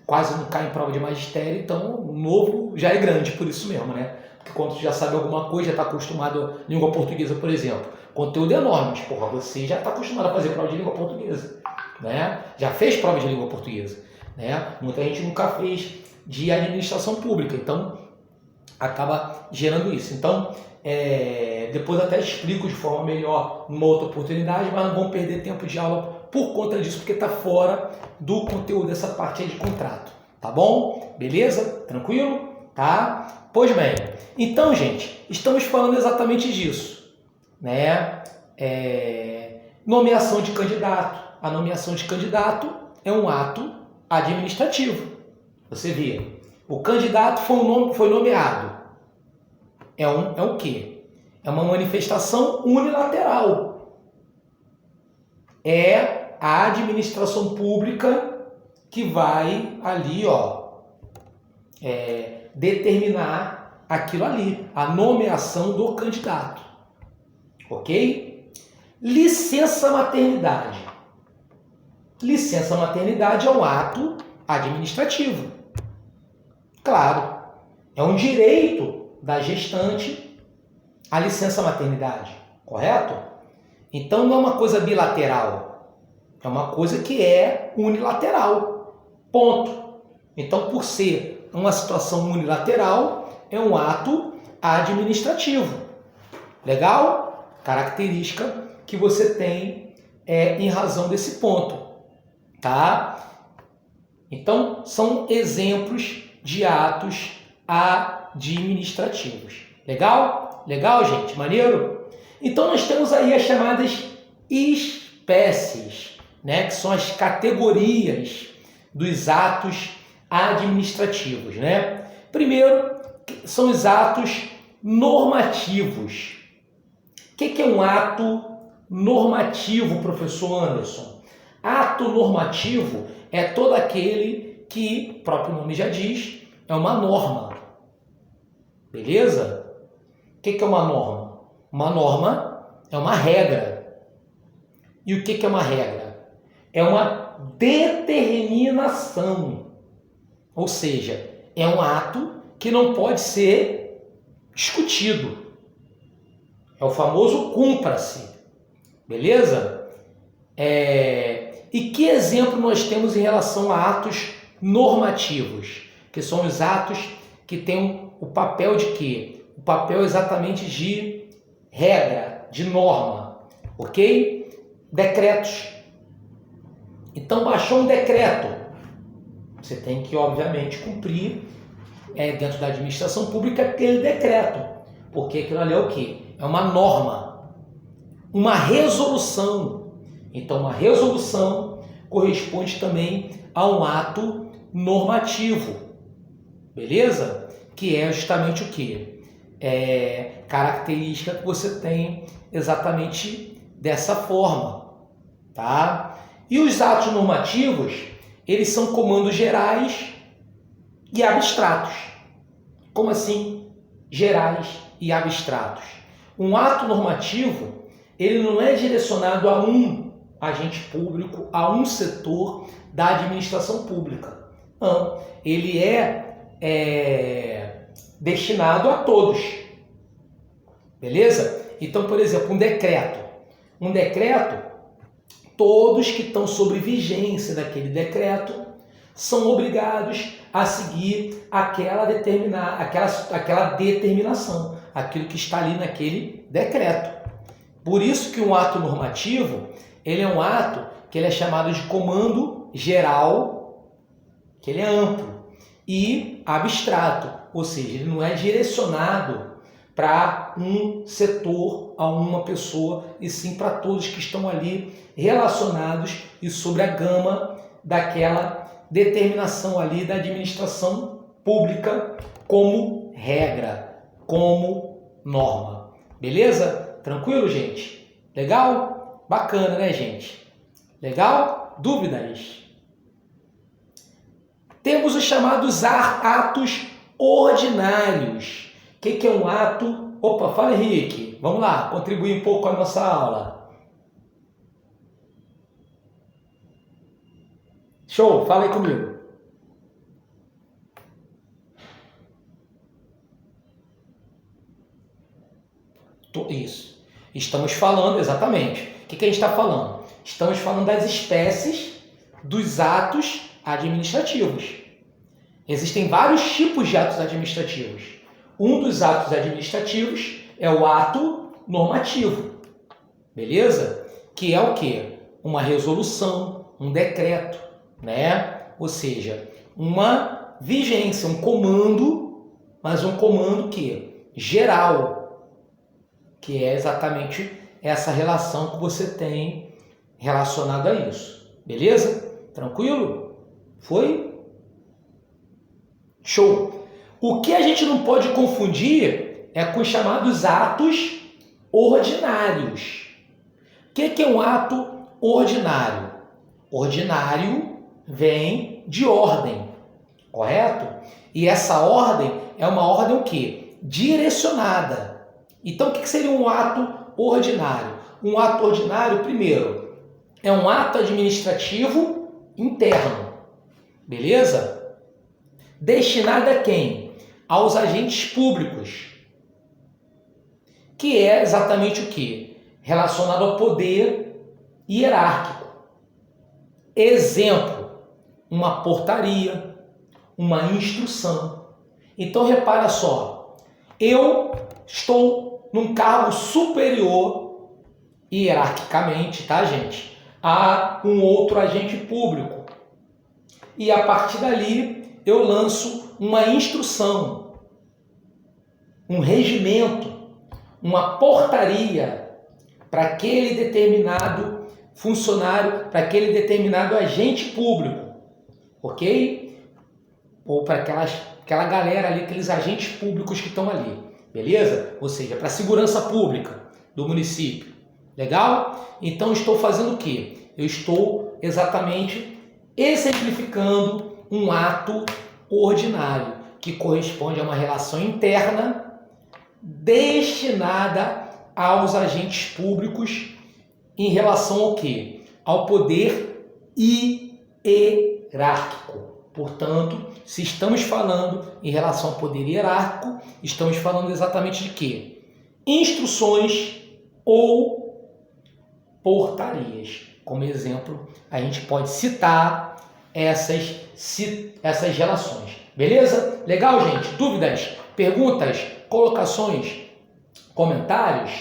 quase não cai em prova de magistério, então o novo já é grande, por isso mesmo, né? Porque quando tu já sabe alguma coisa, já está acostumado à língua portuguesa, por exemplo, conteúdo é enorme, mas, você já está acostumado a fazer prova de língua portuguesa, né? Já fez prova de língua portuguesa, né? Muita gente nunca fez de administração pública, então acaba gerando isso. Então, depois até explico de forma melhor numa outra oportunidade, mas não vamos perder tempo de aula por conta disso, porque está fora do conteúdo dessa parte aí de contrato, tá bom? Beleza? Tranquilo? Tá? Pois bem, então, gente, estamos falando exatamente disso, né? Nomeação de candidato. A nomeação de candidato é um ato administrativo. Você vê, o candidato foi nomeado. É o quê? É uma manifestação unilateral. É a administração pública que vai ali, determinar aquilo ali, a nomeação do candidato. Ok? Licença maternidade. Licença maternidade é um ato administrativo. Claro, é um direito da gestante a licença maternidade, correto? Então não é uma coisa bilateral, é uma coisa que é unilateral, ponto. Então, por ser uma situação unilateral, é um ato administrativo. Legal? Característica que você tem em razão desse ponto, tá? Então, são exemplos de atos administrativos. Legal? Legal, gente? Maneiro? Então, nós temos aí as chamadas espécies, né? Que são as categorias dos atos administrativos, né? Primeiro, são os atos normativos. O que é um ato normativo, professor Anderson? Ato normativo é todo aquele que, o próprio nome já diz, é uma norma. Beleza? O que é uma norma? Uma norma é uma regra. E o que é uma regra? É uma determinação. Ou seja, é um ato que não pode ser discutido. É o famoso cumpra-se. Beleza? E que exemplo nós temos em relação a atos normativos? Que são os atos que têm o papel de quê? O papel exatamente de regra, de norma. Ok? Decretos. Então, baixou um decreto. Você tem que, obviamente, cumprir dentro da administração pública aquele decreto. Porque aquilo ali é o quê? É uma norma. Uma resolução. Então, uma resolução corresponde também a um ato normativo. Beleza? Que é justamente o quê? Característica que você tem exatamente dessa forma. Tá? E os atos normativos, eles são comandos gerais e abstratos. Como assim? Gerais e abstratos. Um ato normativo, ele não é direcionado a um agente público, a um setor da administração pública. Não, ele é destinado a todos. Beleza? Então, por exemplo, um decreto. Um decreto, todos que estão sob vigência daquele decreto são obrigados a seguir aquela determinação, aquilo que está ali naquele decreto. Por isso que um ato normativo, ele é um ato que ele é chamado de comando geral, que ele é amplo, e abstrato, ou seja, ele não é direcionado para um setor, a uma pessoa, e sim para todos que estão ali relacionados e sobre a gama daquela determinação ali da administração pública como regra, como norma. Beleza? Tranquilo, gente? Legal? Bacana, né, gente? Legal? Dúvidas? Temos os chamados atos ordinários. O que é um ato? Opa, fala, Henrique. Vamos lá, contribuir um pouco com a nossa aula. Show, fala aí comigo. Isso. Estamos falando, exatamente. O que a gente está falando? Estamos falando das espécies dos atos administrativos. Existem vários tipos de atos administrativos. Um dos atos administrativos é o ato normativo. Beleza? Que é o quê? Uma resolução, um decreto, né? Ou seja, uma vigência, um comando, mas um comando que geral, que é exatamente essa relação que você tem relacionada a isso. Beleza? Tranquilo? Foi? Show! O que a gente não pode confundir é com os chamados atos ordinários. O que é um ato ordinário? Ordinário vem de ordem, correto? E essa ordem é uma ordem o quê? Direcionada. Então, o que seria um ato ordinário? Um ato ordinário, primeiro, é um ato administrativo interno. Beleza? Destinado a quem? Aos agentes públicos. Que é exatamente o quê? Relacionado ao poder hierárquico. Exemplo, uma portaria, uma instrução. Então, repara só, eu estou num cargo superior, hierarquicamente, tá, gente? A um outro agente público. E a partir dali, eu lanço uma instrução, um regimento, uma portaria para aquele determinado funcionário, para aquele determinado agente público, ok? Ou para aquela galera ali, aqueles agentes públicos que estão ali, beleza? Ou seja, para a segurança pública do município, legal? Então, estou fazendo o quê? Eu estou exatamente exemplificando um ato ordinário, que corresponde a uma relação interna destinada aos agentes públicos em relação ao quê? Ao poder hierárquico. Portanto, se estamos falando em relação ao poder hierárquico, estamos falando exatamente de quê? Instruções ou portarias. Como exemplo, a gente pode citar essas relações. Beleza? Legal, gente? Dúvidas, perguntas, colocações, comentários,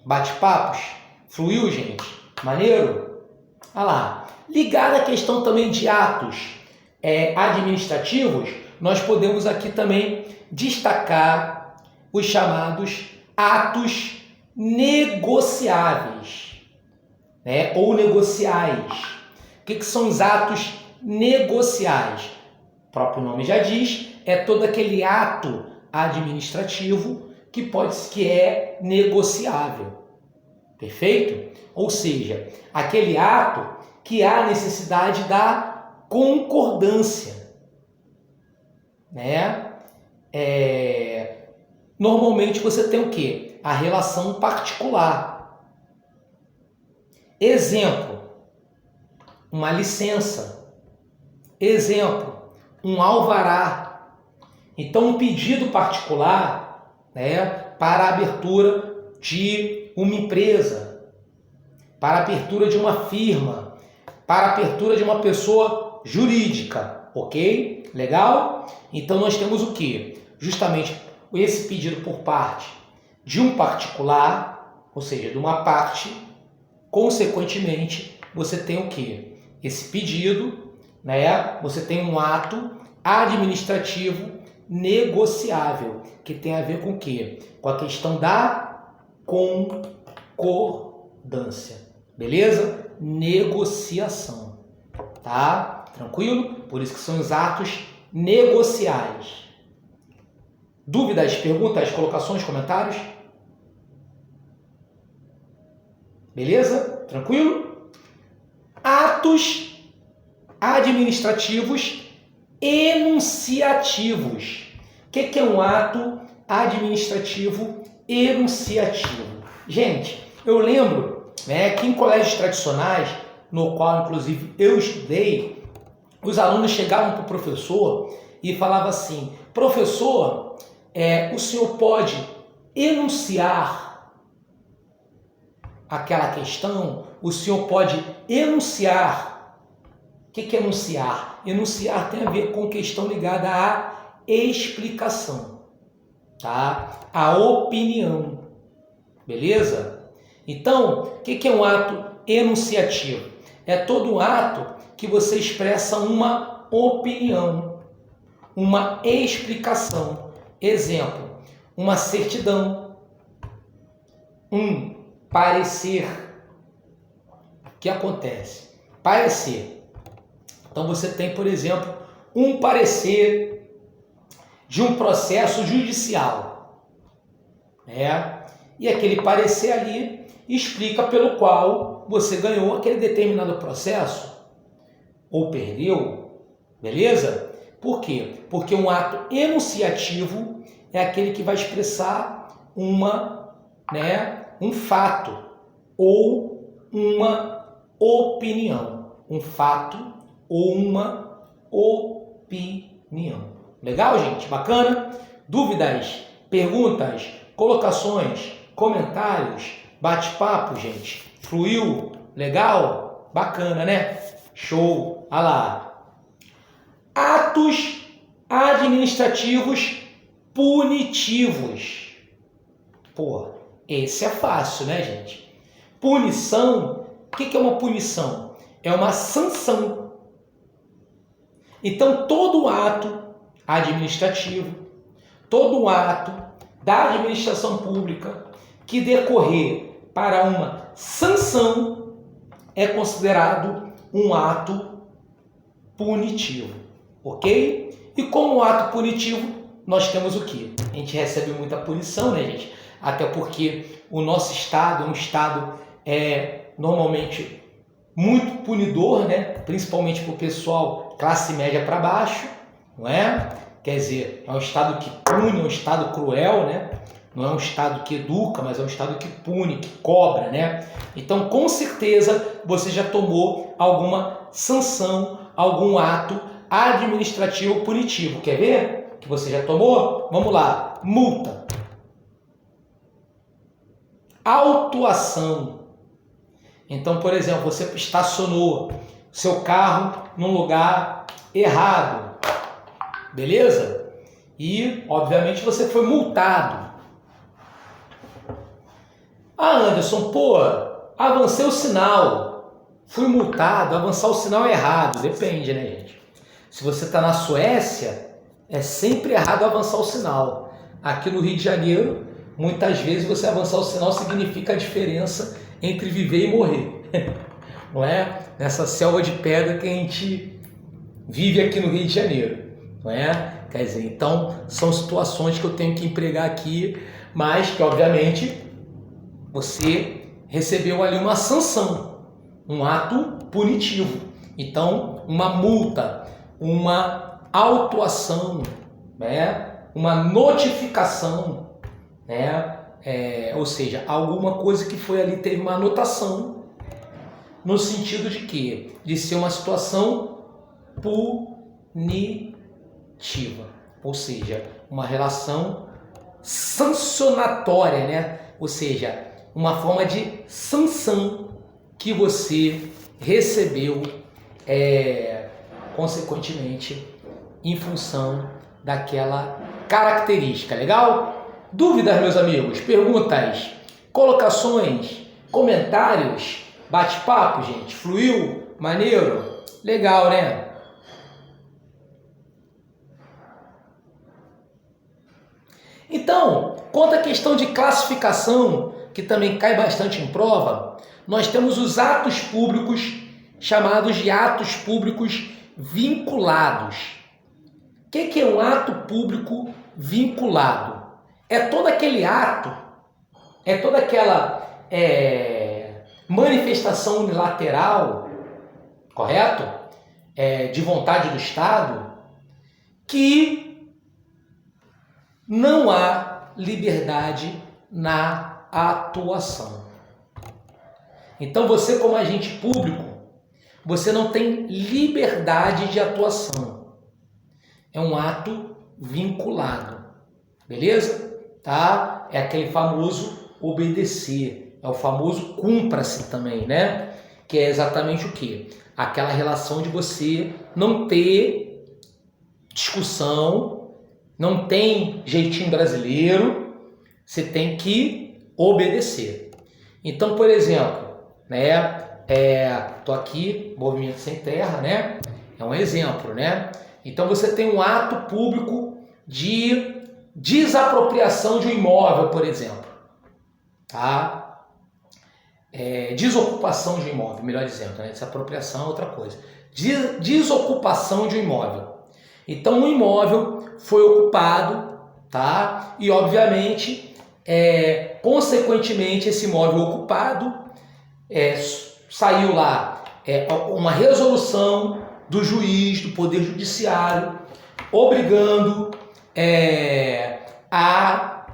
bate-papos? Fluiu, gente? Maneiro? Olha lá. Ligado à questão também de atos administrativos, nós podemos aqui também destacar os chamados atos negociáveis, né? Ou negociais. O que são os atos negociais? O próprio nome já diz, é todo aquele ato administrativo que é negociável. Perfeito? Ou seja, aquele ato que há necessidade da concordância, né? Normalmente você tem o quê? A relação particular. Exemplo, uma licença. Exemplo, um alvará. Então, um pedido particular, né, para a abertura de uma empresa, para a abertura de uma firma, para a abertura de uma pessoa jurídica, ok? Legal? Então nós temos o quê? Justamente esse pedido por parte de um particular, ou seja, de uma parte, consequentemente, você tem o quê? Esse pedido, né? Você tem um ato administrativo negociável, que tem a ver com o quê? Com a questão da concordância. Beleza? Negociação. Tá? Tranquilo? Por isso que são os atos negociais. Dúvidas, perguntas, colocações, comentários? Beleza? Tranquilo? Atos administrativos enunciativos. O que é um ato administrativo enunciativo? Gente, eu lembro, né, que em colégios tradicionais, no qual inclusive eu estudei, os alunos chegavam para o professor e falavam assim: professor, o senhor pode enunciar aquela questão? O senhor pode enunciar? O que é enunciar? Enunciar tem a ver com questão ligada à explicação, tá? A opinião, beleza? Então, o que é um ato enunciativo? É todo um ato que você expressa uma opinião, uma explicação. Exemplo, uma certidão, um parecer. O que acontece? Parecer. Então você tem, por exemplo, um parecer de um processo judicial, né? E aquele parecer ali explica pelo qual você ganhou aquele determinado processo ou perdeu, beleza? Por quê? Porque um ato enunciativo é aquele que vai expressar um fato ou uma opinião. Um fato ou uma opinião. Legal, gente? Bacana? Dúvidas, perguntas, colocações, comentários, bate-papo, gente? Fluiu? Legal? Bacana, né? Show! Olha lá. Atos administrativos punitivos. Pô, esse é fácil, né, gente? Punição. O que é uma punição? É uma sanção. Então, todo ato administrativo, todo ato da administração pública que decorrer para uma sanção é considerado um ato punitivo, ok? E como ato punitivo, nós temos o quê? A gente recebe muita punição, né, gente? Até porque o nosso estado é um estado normalmente muito punidor, né? Principalmente para o pessoal classe média para baixo, não é? Quer dizer, é um estado que pune, é um estado cruel, né? Não é um estado que educa, mas é um estado que pune, que cobra, né? Então, com certeza, você já tomou alguma sanção, algum ato administrativo punitivo. Quer ver? Que você já tomou? Vamos lá. Multa. Autuação. Então, por exemplo, você estacionou seu carro num lugar errado. Beleza? E, obviamente, você foi multado. Ah, Anderson, pô, avancei o sinal. Fui multado, avançar o sinal é errado. Depende, né, gente? Se você está na Suécia, é sempre errado avançar o sinal. Aqui no Rio de Janeiro, muitas vezes você avançar o sinal significa a diferença entre viver e morrer. Não é? Nessa selva de pedra que a gente vive aqui no Rio de Janeiro. Não é? Quer dizer, então são situações que eu tenho que empregar aqui, mas que obviamente você recebeu ali uma sanção, um ato punitivo. Então, uma multa, uma autuação, né? Uma notificação, né? Ou seja, alguma coisa que foi ali, teve uma anotação, no sentido de quê? De ser uma situação punitiva, ou seja, uma relação sancionatória, né? Ou seja, uma forma de sanção que você recebeu, consequentemente, em função daquela característica. Legal? Dúvidas, meus amigos? Perguntas? Colocações? Comentários? Bate-papo, gente? Fluiu? Maneiro? Legal, né? Então, quanto à questão de classificação, que também cai bastante em prova, nós temos os atos públicos, chamados de atos públicos vinculados. O que é um ato público vinculado? É todo aquele ato, é toda aquela manifestação unilateral, correto? De vontade do Estado, que não há liberdade na atuação. Então você, como agente público, você não tem liberdade de atuação. É um ato vinculado. Beleza? Tá? É aquele famoso obedecer. É o famoso cumpra-se também, né? Que é exatamente o quê? Aquela relação de você não ter discussão, não tem jeitinho brasileiro, você tem que obedecer. Então, por exemplo, né? Tô aqui, Movimento Sem Terra, né? É um exemplo, né? Então você tem um ato público de desapropriação de um imóvel, por exemplo, tá? Desocupação de um imóvel, melhor dizendo, né? Desapropriação é outra coisa. Desocupação de um imóvel. Então um imóvel foi ocupado, tá? E obviamente, consequentemente, esse imóvel ocupado, saiu lá uma resolução do juiz, do Poder Judiciário, obrigando a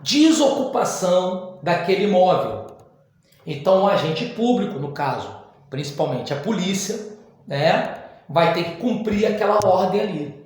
desocupação daquele imóvel. Então o agente público, no caso, principalmente a polícia, né, vai ter que cumprir aquela ordem ali.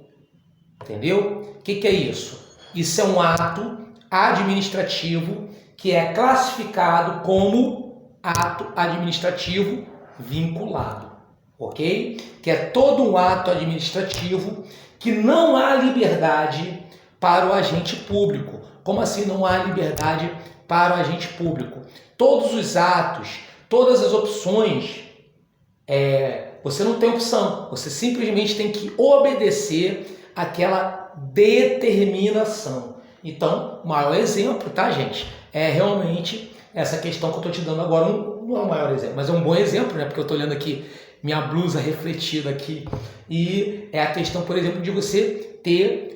Entendeu? O que é isso? Isso é um ato administrativo que é classificado como ato administrativo vinculado, ok? Que é todo um ato administrativo que não há liberdade para o agente público. Como assim não há liberdade para o agente público? Todos os atos, todas as opções, você não tem opção. Você simplesmente tem que obedecer aquela determinação. Então, o maior exemplo, tá, gente? É realmente essa questão que eu estou te dando agora, não é o maior exemplo, mas é um bom exemplo, né? Porque eu estou olhando aqui minha blusa refletida aqui. E é a questão, por exemplo, de você ter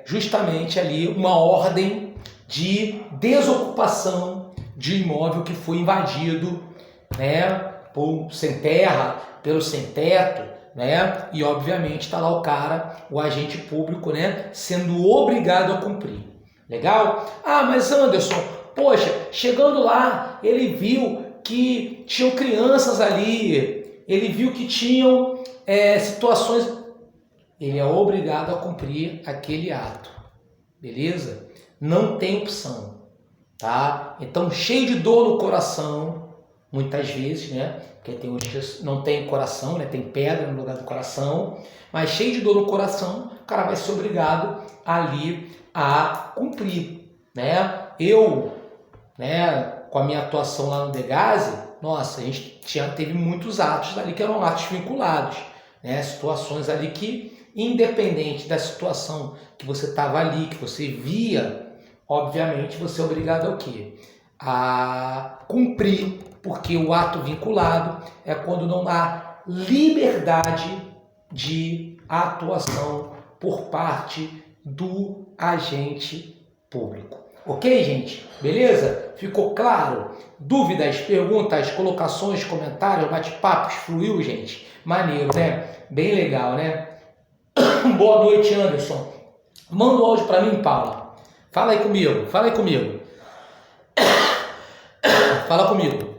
justamente ali uma ordem de desocupação de imóvel que foi invadido, né? Por sem terra, pelo sem teto, né? E obviamente está lá o cara, o agente público, né? Sendo obrigado a cumprir. Legal? Ah, mas Anderson, poxa, chegando lá, ele viu que tinham crianças ali ele viu que tinham situações, ele é obrigado a cumprir aquele ato, beleza? Não tem opção, tá? Então, cheio de dor no coração, muitas vezes, né? Porque tem uns que não tem coração, né? Tem pedra no lugar do coração, mas cheio de dor no coração, o cara vai ser obrigado ali a cumprir, né? Eu, né, com a minha atuação lá no Degase, nossa, a gente teve muitos atos ali que eram atos vinculados, né? Situações ali que, independente da situação que você estava ali, que você via, obviamente você é obrigado ao quê? A cumprir, porque o ato vinculado é quando não há liberdade de atuação por parte do agente público. Ok, gente? Beleza? Ficou claro? Dúvidas, perguntas, colocações, comentários, bate-papos? Fluiu, gente? Maneiro, né? Bem legal, né? Boa noite, Anderson. Manda um áudio para mim, Paula. Fala aí comigo, fala aí comigo. Fala comigo.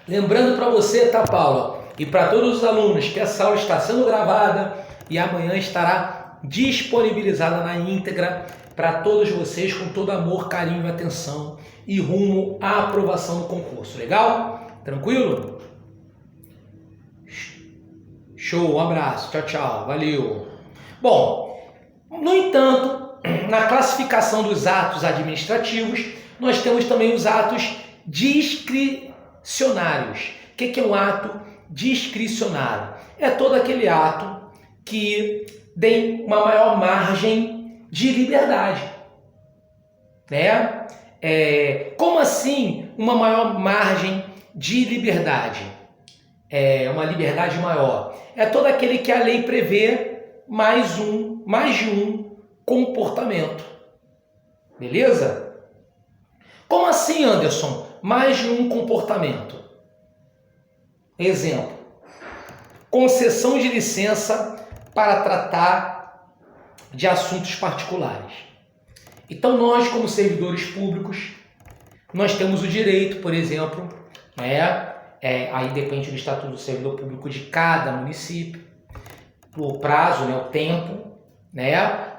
Lembrando para você, tá, Paula? E para todos os alunos que essa aula está sendo gravada e amanhã estará disponibilizada na íntegra para todos vocês com todo amor, carinho e atenção e rumo à aprovação do concurso. Legal? Tranquilo? Show, um abraço, tchau, tchau, valeu. Bom, no entanto, na classificação dos atos administrativos, nós temos também os atos discricionários. O que é um ato discricionário? É todo aquele ato que tem uma maior margem de liberdade, né? Como assim uma maior margem de liberdade? Uma liberdade maior. É todo aquele que a lei prevê mais de um comportamento. Beleza? Como assim, Anderson? Mais de um comportamento. Exemplo: concessão de licença para tratar de assuntos particulares. Então, nós, como servidores públicos, nós temos o direito, por exemplo, aí depende do Estatuto do Servidor Público de cada município, o prazo, o tempo,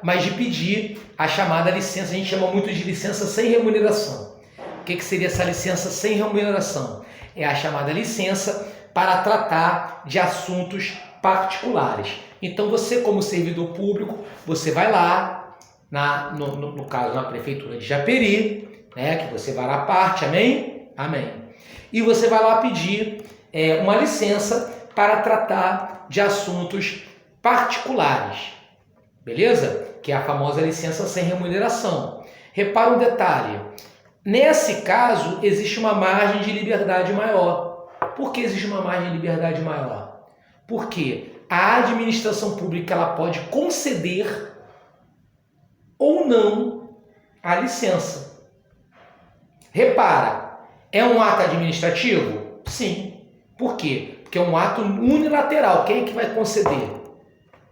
mas de pedir a chamada licença. A gente chama muito de licença sem remuneração. O que seria essa licença sem remuneração? É a chamada licença para tratar de assuntos particulares. Então, você, como servidor público, você vai lá, no caso, na Prefeitura de Japeri, que você vai lá à parte, amém? Amém. E você vai lá pedir uma licença para tratar de assuntos particulares, beleza? Que é a famosa licença sem remuneração. Repara um detalhe: nesse caso, existe uma margem de liberdade maior. Por que existe uma margem de liberdade maior? Porque a administração pública ela pode conceder ou não a licença. Repara, é um ato administrativo? Sim. Por quê? Porque é um ato unilateral. Quem é que vai conceder?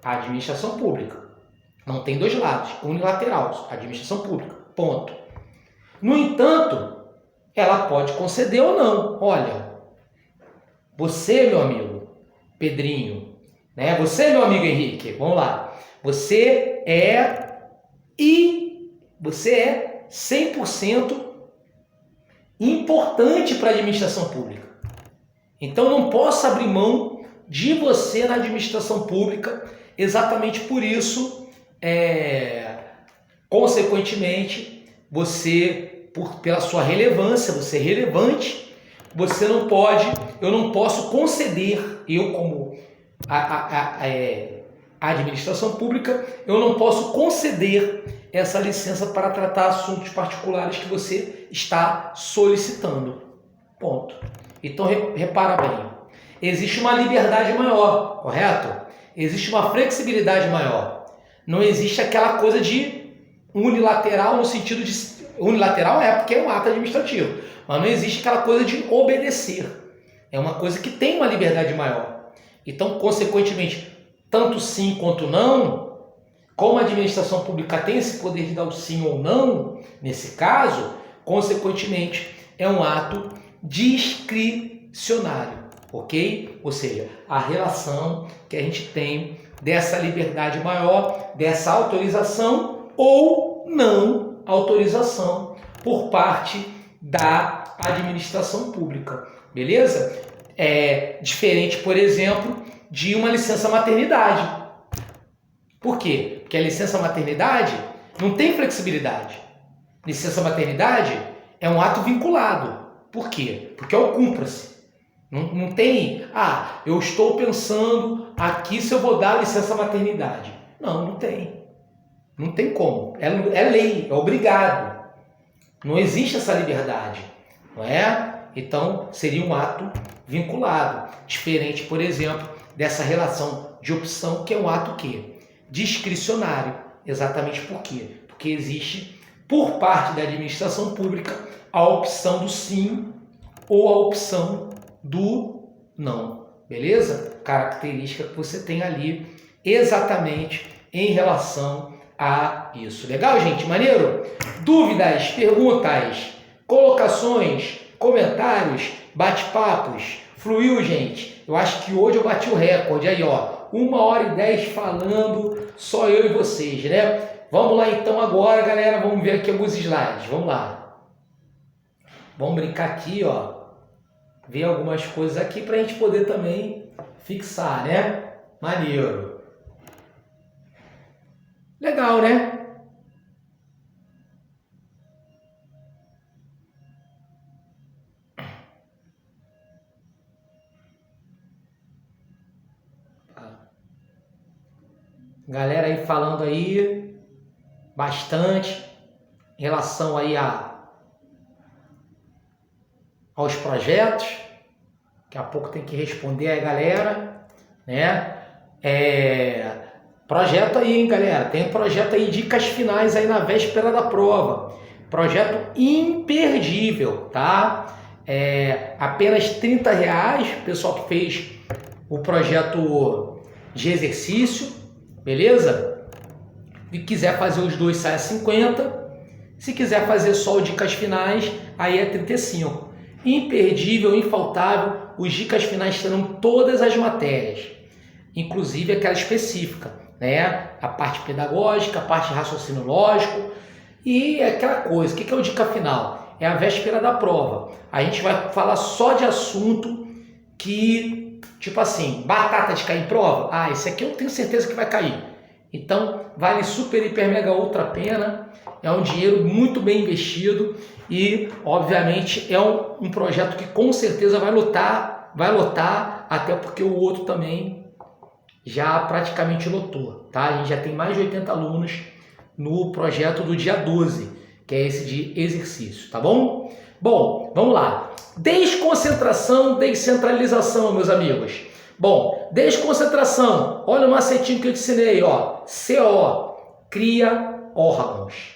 A administração pública. Não tem dois lados. Unilateral. Administração pública. Ponto. No entanto, ela pode conceder ou não. Olha, você, meu amigo Pedrinho, você, meu amigo Henrique, vamos lá. Você é 100% importante para a administração pública. Então, não posso abrir mão de você na administração pública. Exatamente por isso, consequentemente, você, pela sua relevância, você é relevante, você não pode, eu não posso conceder, eu como a administração pública, eu não posso conceder essa licença para tratar assuntos particulares que você está solicitando. Ponto. Então, repara bem, existe uma liberdade maior, correto? Existe uma flexibilidade maior. Não existe aquela coisa de unilateral no sentido de... Unilateral porque é um ato administrativo, mas não existe aquela coisa de obedecer. É uma coisa que tem uma liberdade maior. Então, consequentemente, tanto sim quanto não, Como a administração pública tem esse poder de dar o sim ou não, nesse caso, consequentemente, é um ato discricionário, ok? Ou seja, a relação que a gente tem dessa liberdade maior, dessa autorização ou não autorização por parte da administração pública, beleza? É diferente, por exemplo, de uma licença maternidade. Por quê? Porque a licença maternidade não tem flexibilidade. Licença maternidade é um ato vinculado. Por quê? Porque é o cumpra-se. Não tem, eu estou pensando aqui se eu vou dar licença maternidade. Não tem. Não tem como. É lei, é obrigado. Não existe essa liberdade, não é? Então, seria um ato vinculado. Diferente, por exemplo, dessa relação de opção, que é um ato que discricionário. Exatamente por quê? Porque existe, por parte da administração pública, a opção do sim ou a opção do não. Beleza? Característica que você tem ali exatamente em relação a isso. Legal, gente? Maneiro? Dúvidas, perguntas, colocações, comentários, bate-papos? Fluiu, gente? Eu acho que hoje eu bati o recorde aí, ó. 1h10 falando, só eu e vocês, né? Vamos lá então agora, galera. Vamos ver aqui alguns slides. Vamos lá. Vamos brincar aqui, ó. Ver algumas coisas aqui para a gente poder também fixar, né? Maneiro. Legal, né? Galera aí falando aí bastante em relação aí aos projetos. Daqui a pouco tem que responder aí, galera, né? Projeto aí, hein, galera? Tem projeto aí, dicas finais aí na véspera da prova. Projeto imperdível, tá? Apenas R$30, o pessoal que fez o projeto de exercício, beleza? E quiser fazer os dois, sai a 50. Se quiser fazer só o dicas finais, aí é 35. Imperdível, infaltável, os dicas finais terão todas as matérias, inclusive aquela específica, né? A parte pedagógica, a parte de raciocínio lógico e aquela coisa. O que é o dica final? É a véspera da prova. A gente vai falar só de assunto que, tipo assim, batata de cair em prova? Esse aqui eu tenho certeza que vai cair. Então, vale super, hiper, mega, ultra pena. É um dinheiro muito bem investido e, obviamente, é um projeto que com certeza vai lotar, até porque o outro também já praticamente lotou, tá? A gente já tem mais de 80 alunos no projeto do dia 12, que é esse de exercício, tá bom? Bom, vamos lá. Desconcentração, descentralização, meus amigos. Bom, desconcentração, olha o macetinho que eu te ensinei, ó. CO, cria órgãos.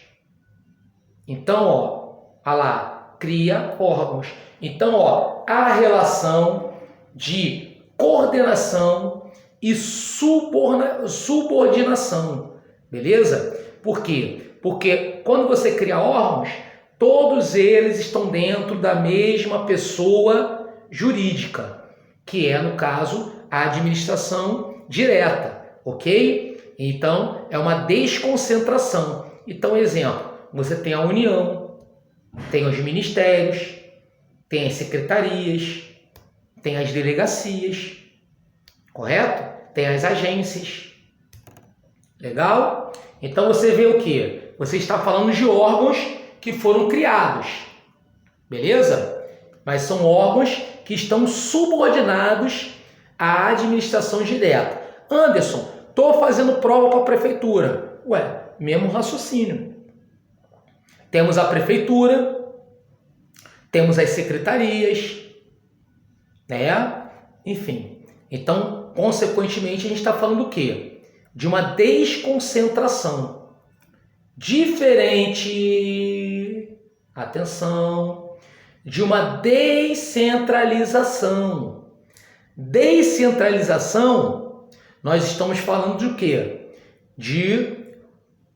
Então, olha lá, cria órgãos. Então, a relação de coordenação e subordinação, beleza? Por quê? Porque quando você cria órgãos, todos eles estão dentro da mesma pessoa jurídica, que é, no caso, a administração direta, ok? Então, é uma desconcentração. Então, exemplo, você tem a União, tem os ministérios, tem as secretarias, tem as delegacias, correto? Tem as agências. Legal? Então, você vê o quê? Você está falando de órgãos que foram criados, beleza? Mas são órgãos que estão subordinados à administração direta. Anderson, estou fazendo prova para a prefeitura. Mesmo raciocínio. Temos a prefeitura, temos as secretarias, né? Enfim. Então, consequentemente, a gente está falando do quê? De uma desconcentração. Diferente, atenção, de uma descentralização. Descentralização, nós estamos falando de o quê? De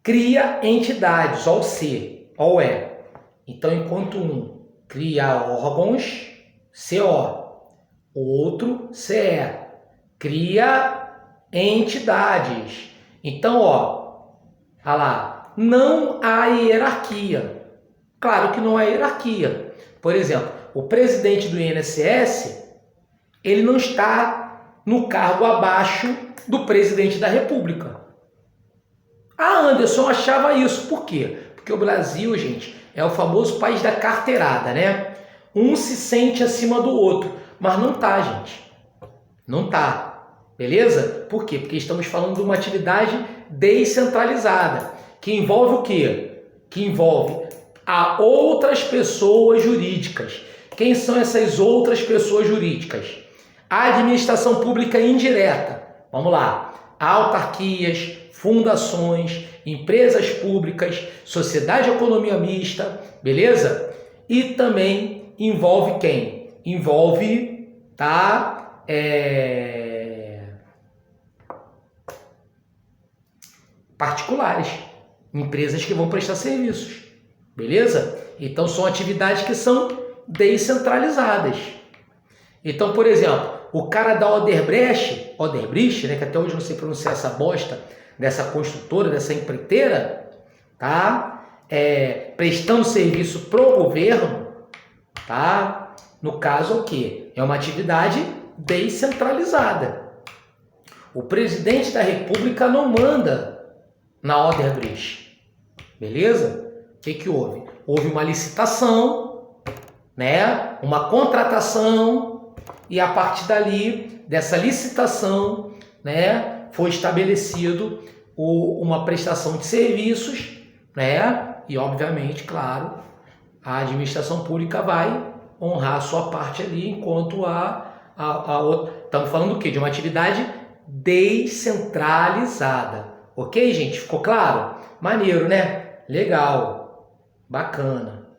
cria entidades, ó o C, ó o E. Então, enquanto um cria órgãos, CO, o outro, CE, cria entidades. Então, ó lá, não há hierarquia. Claro que não há hierarquia. Por exemplo, o presidente do INSS, ele não está no cargo abaixo do presidente da República. Ah, Anderson achava isso. Por quê? Porque o Brasil, gente, é o famoso país da carteirada, né? Um se sente acima do outro, mas não tá, gente. Não tá. Beleza? Por quê? Porque estamos falando de uma atividade descentralizada, que envolve o quê? Que envolve a outras pessoas jurídicas. Quem são essas outras pessoas jurídicas? A administração pública indireta. Vamos lá. Autarquias, fundações, empresas públicas, sociedade de economia mista, beleza? E também envolve quem? Envolve, tá? Particulares, empresas que vão prestar serviços, beleza? Então são atividades que são descentralizadas. Então, por exemplo, o cara da Odebrecht, né, que até hoje eu não sei pronunciar essa bosta, dessa construtora, dessa empreiteira, tá? Prestando serviço pro governo, tá? No caso, o quê? É uma atividade descentralizada. O presidente da República não manda na Odebrecht, beleza? O que houve? Houve uma licitação, né? Uma contratação, e a partir dali, dessa licitação, né, foi estabelecido uma prestação de serviços, né? E obviamente, claro, a administração pública vai honrar a sua parte ali, enquanto a outra. Estamos falando do quê? De uma atividade descentralizada. Ok, gente? Ficou claro? Maneiro, né? Legal. Bacana.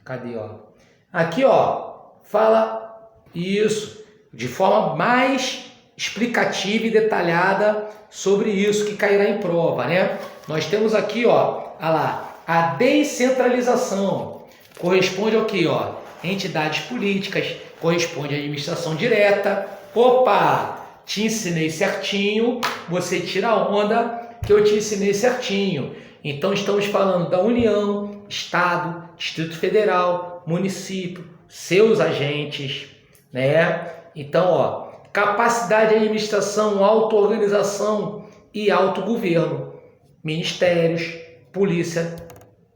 Cadê, ó? Aqui, ó, fala isso de forma mais explicativa e detalhada sobre isso que cairá em prova, né? Nós temos aqui, ó, lá, a descentralização corresponde ao quê, ó? Entidades políticas, corresponde à administração direta. Opa, te ensinei certinho, você tira a onda que eu te ensinei certinho. Então estamos falando da União, Estado, Distrito Federal, município, seus agentes, né? Então, ó, capacidade de administração, auto-organização e autogoverno, ministérios, polícia,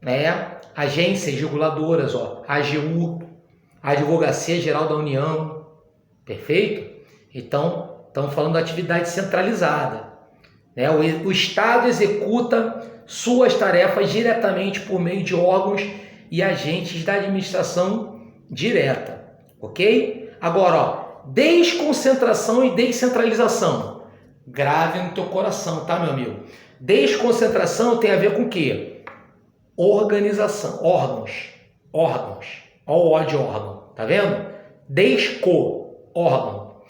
né? Agências reguladoras, ó, AGU, Advocacia Geral da União, perfeito? Então, estamos falando da atividade centralizada, né? O Estado executa suas tarefas diretamente por meio de órgãos e agentes da administração direta, ok? Agora, ó, desconcentração e descentralização. Grave no teu coração, tá, meu amigo? Desconcentração tem a ver com o quê? Organização, órgãos. Olha o ó de órgão, tá vendo? Órgão.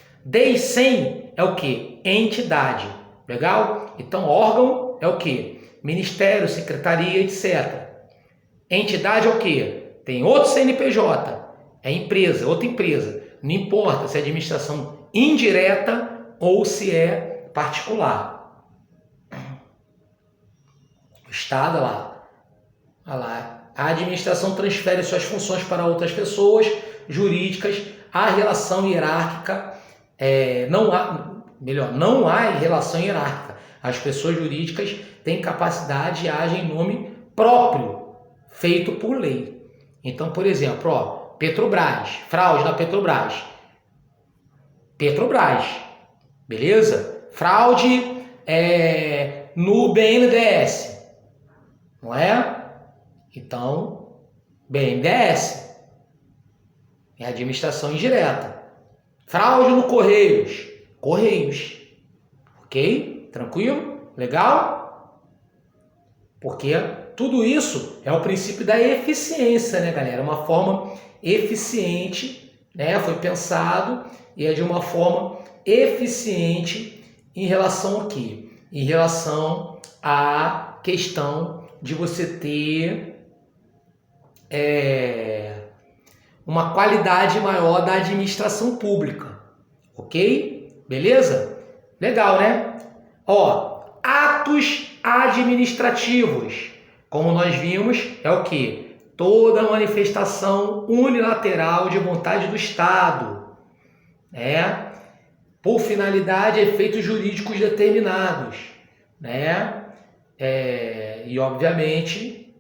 Sem é o quê? Entidade, legal? Então, órgão é o quê? Ministério, secretaria, etc. Entidade é o quê? Tem outro CNPJ, é empresa, outra empresa. Não importa se é administração indireta ou se é particular. O Estado, olha lá, a administração transfere suas funções para outras pessoas jurídicas. A relação hierárquica, não há relação hierárquica. As pessoas jurídicas têm capacidade e agem em nome próprio, feito por lei. Então, por exemplo, ó, Petrobras, fraude na Petrobras, beleza? Fraude no BNDES, não é? Então, BNDES é administração indireta. Fraude no Correios, ok? Tranquilo? Legal? Porque tudo isso é o princípio da eficiência, né, galera? Uma forma eficiente, né? Foi pensado e é de uma forma eficiente em relação a quê? Em relação a questão de você ter uma qualidade maior da administração pública, ok? Beleza? Legal, né? Ó, atos administrativos, como nós vimos, é o quê? Toda manifestação unilateral de vontade do Estado, né? Por finalidade, efeitos jurídicos determinados, né? E, obviamente,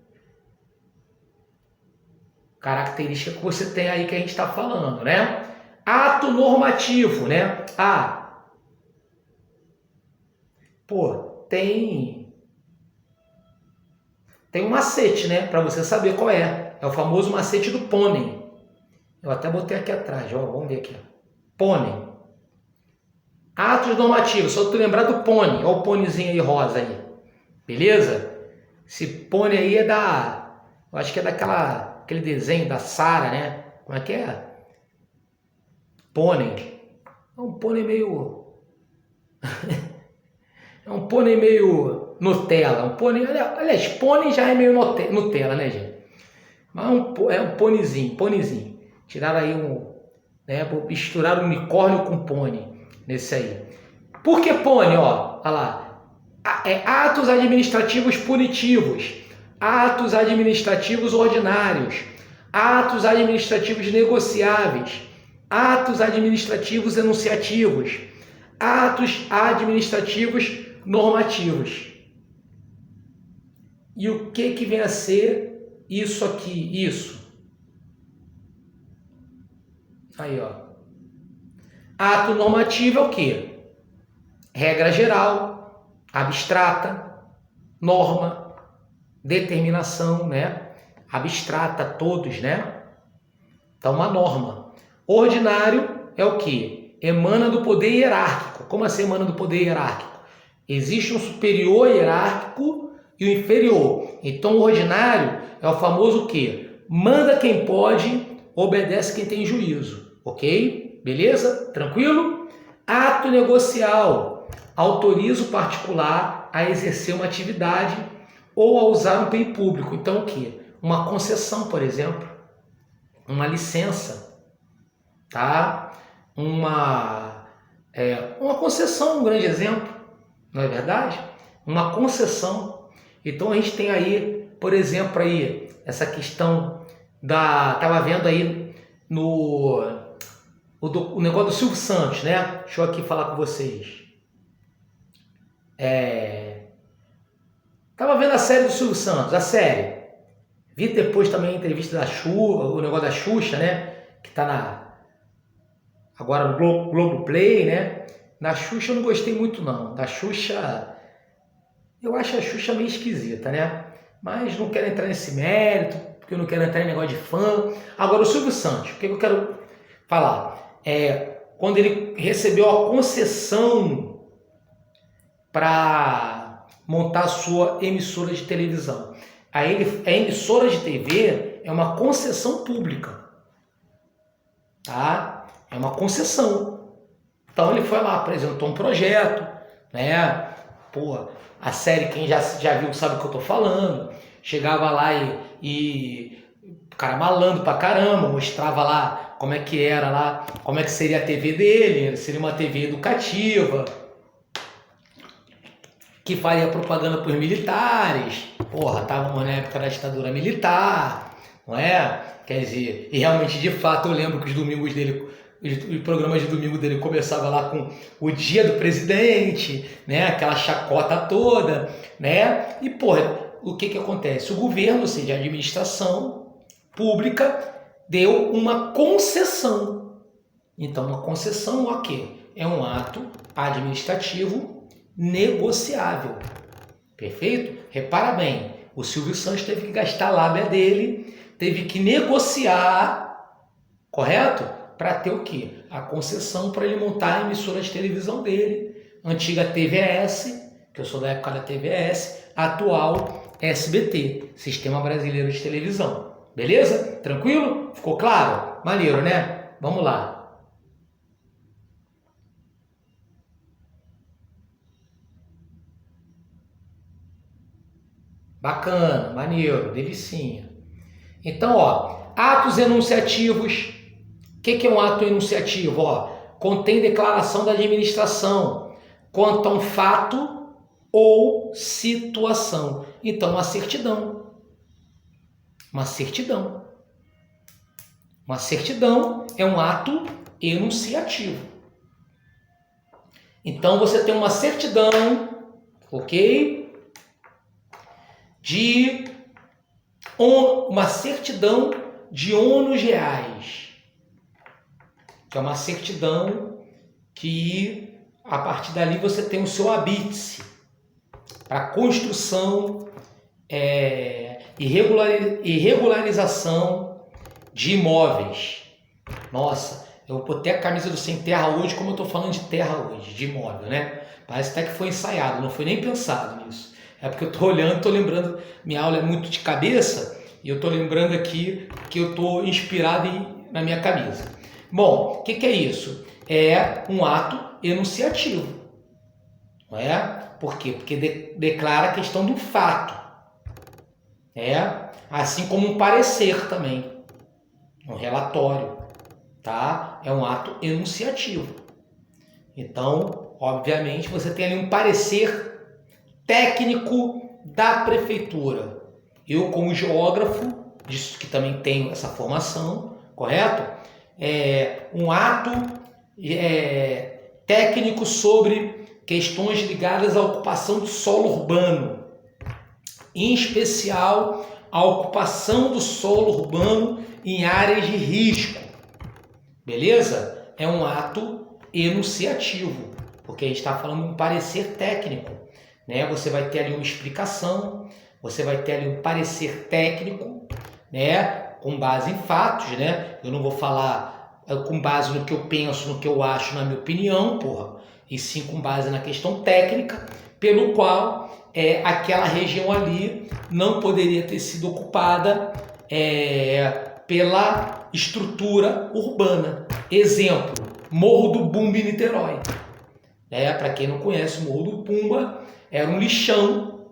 característica que você tem aí que a gente está falando, né? Ato normativo, né? Tem um macete, né? Para você saber qual é. É o famoso macete do pônei. Eu até botei aqui atrás, ó, vamos ver aqui. Pônei. Atos normativos, só tu lembrar do pônei. Olha o pôneizinho aí rosa aí. Beleza? Esse pônei aí é eu acho que é aquele desenho da Sara, né? Como é que é? Pônei. É um pônei meio... é um pônei meio Nutella. Um pônei... Aliás, pônei já é meio Nutella, né, gente? Mas é um pôneizinho. Tiraram aí né? Misturaram unicórnio com pônei nesse aí. Por que pônei, ó? Olha lá. Atos administrativos punitivos, atos administrativos ordinários, atos administrativos negociáveis, atos administrativos enunciativos, atos administrativos normativos. E o que vem a ser isso aqui? Isso. Aí, ó. Ato normativo é o quê? Regra geral, abstrata, norma, determinação, né? Abstrata, todos, né? Então, uma norma. Ordinário é o quê? Emana do poder hierárquico. Como assim emana do poder hierárquico? Existe um superior hierárquico e o inferior. Então, o ordinário é o famoso o quê? Manda quem pode, obedece quem tem juízo. Ok? Beleza? Tranquilo? Ato negocial. Autoriza o particular a exercer uma atividade ou a usar um bem público. Então, o quê? Uma concessão, por exemplo. Uma licença. Tá? Uma concessão, um grande exemplo. Não é verdade? Uma concessão. Então, a gente tem aí, por exemplo, aí, essa questão Estava vendo aí o negócio do Silvio Santos, né? Deixa eu aqui falar com vocês. Tava vendo a série do Silvio Santos, a série. Vi depois também a entrevista da Xuxa, o negócio da Xuxa, né? Que tá agora no Globoplay, né? Da Xuxa eu não gostei muito não. Da Xuxa, eu acho a Xuxa meio esquisita, né? Mas não quero entrar nesse mérito, porque eu não quero entrar em negócio de fã. Agora o Silvio Santos, o que eu quero falar? Quando ele recebeu a concessão para montar a sua emissora de televisão. A emissora de TV é uma concessão pública. Tá? É uma concessão. Então ele foi lá, apresentou um projeto, né? Pô, a série, quem já viu sabe o que eu tô falando. Chegava lá e o cara malandro pra caramba, mostrava lá como é que era lá, como é que seria a TV dele, seria uma TV educativa, que faria propaganda para os militares. Porra, tava na época da ditadura militar, não é? Quer dizer, e realmente, de fato, eu lembro que os domingos dele, os programas de domingo dele começavam lá com o dia do presidente, né? Aquela chacota toda, né? E, porra, o que acontece? O governo, ou seja, a administração pública, deu uma concessão. Então, uma concessão, o quê? É um ato administrativo negociável. Perfeito? Repara bem, o Silvio Santos teve que gastar a lábia dele, teve que negociar, correto? Para ter o quê? A concessão para ele montar a emissora de televisão dele, antiga TVS, que eu sou da época da TVS, atual SBT, Sistema Brasileiro de Televisão. Beleza? Tranquilo? Ficou claro? Maneiro, né? Vamos lá. Bacana, maneiro, delicinha. Então, ó, atos enunciativos. O que é um ato enunciativo? Ó, contém declaração da administração quanto a um fato ou situação. Então, uma certidão. Uma certidão. Uma certidão é um ato enunciativo. Então, você tem uma certidão, ok? Uma certidão de ônus reais. Que é uma certidão que, a partir dali, você tem o seu habite para construção e regularização de imóveis. Nossa, eu botei a camisa do Sem Terra hoje, como eu estou falando de terra hoje, de imóvel, né? Parece até que foi ensaiado, não foi nem pensado nisso. É porque eu estou olhando, estou lembrando, minha aula é muito de cabeça, e eu estou lembrando aqui que eu estou inspirado na minha camisa. Bom, o que é isso? É um ato enunciativo, não é? Por quê? Porque declara a questão do fato. Assim como um parecer também, um relatório, tá? É um ato enunciativo. Então, obviamente, você tem ali um parecer técnico da prefeitura. Eu, como geógrafo, disso que também tenho essa formação, correto? Um ato técnico sobre questões ligadas à ocupação do solo urbano, em especial a ocupação do solo urbano em áreas de risco. Beleza? É um ato enunciativo, porque a gente está falando de um parecer técnico, né? Você vai ter ali uma explicação, você vai ter ali um parecer técnico, né? Com base em fatos, né? Eu não vou falar com base no que eu penso, no que eu acho, na minha opinião, porra, e sim com base na questão técnica, pelo qual aquela região ali não poderia ter sido ocupada pela estrutura urbana. Exemplo, Morro do Bumba em Niterói. Para quem não conhece, o Morro do Bumba era um lixão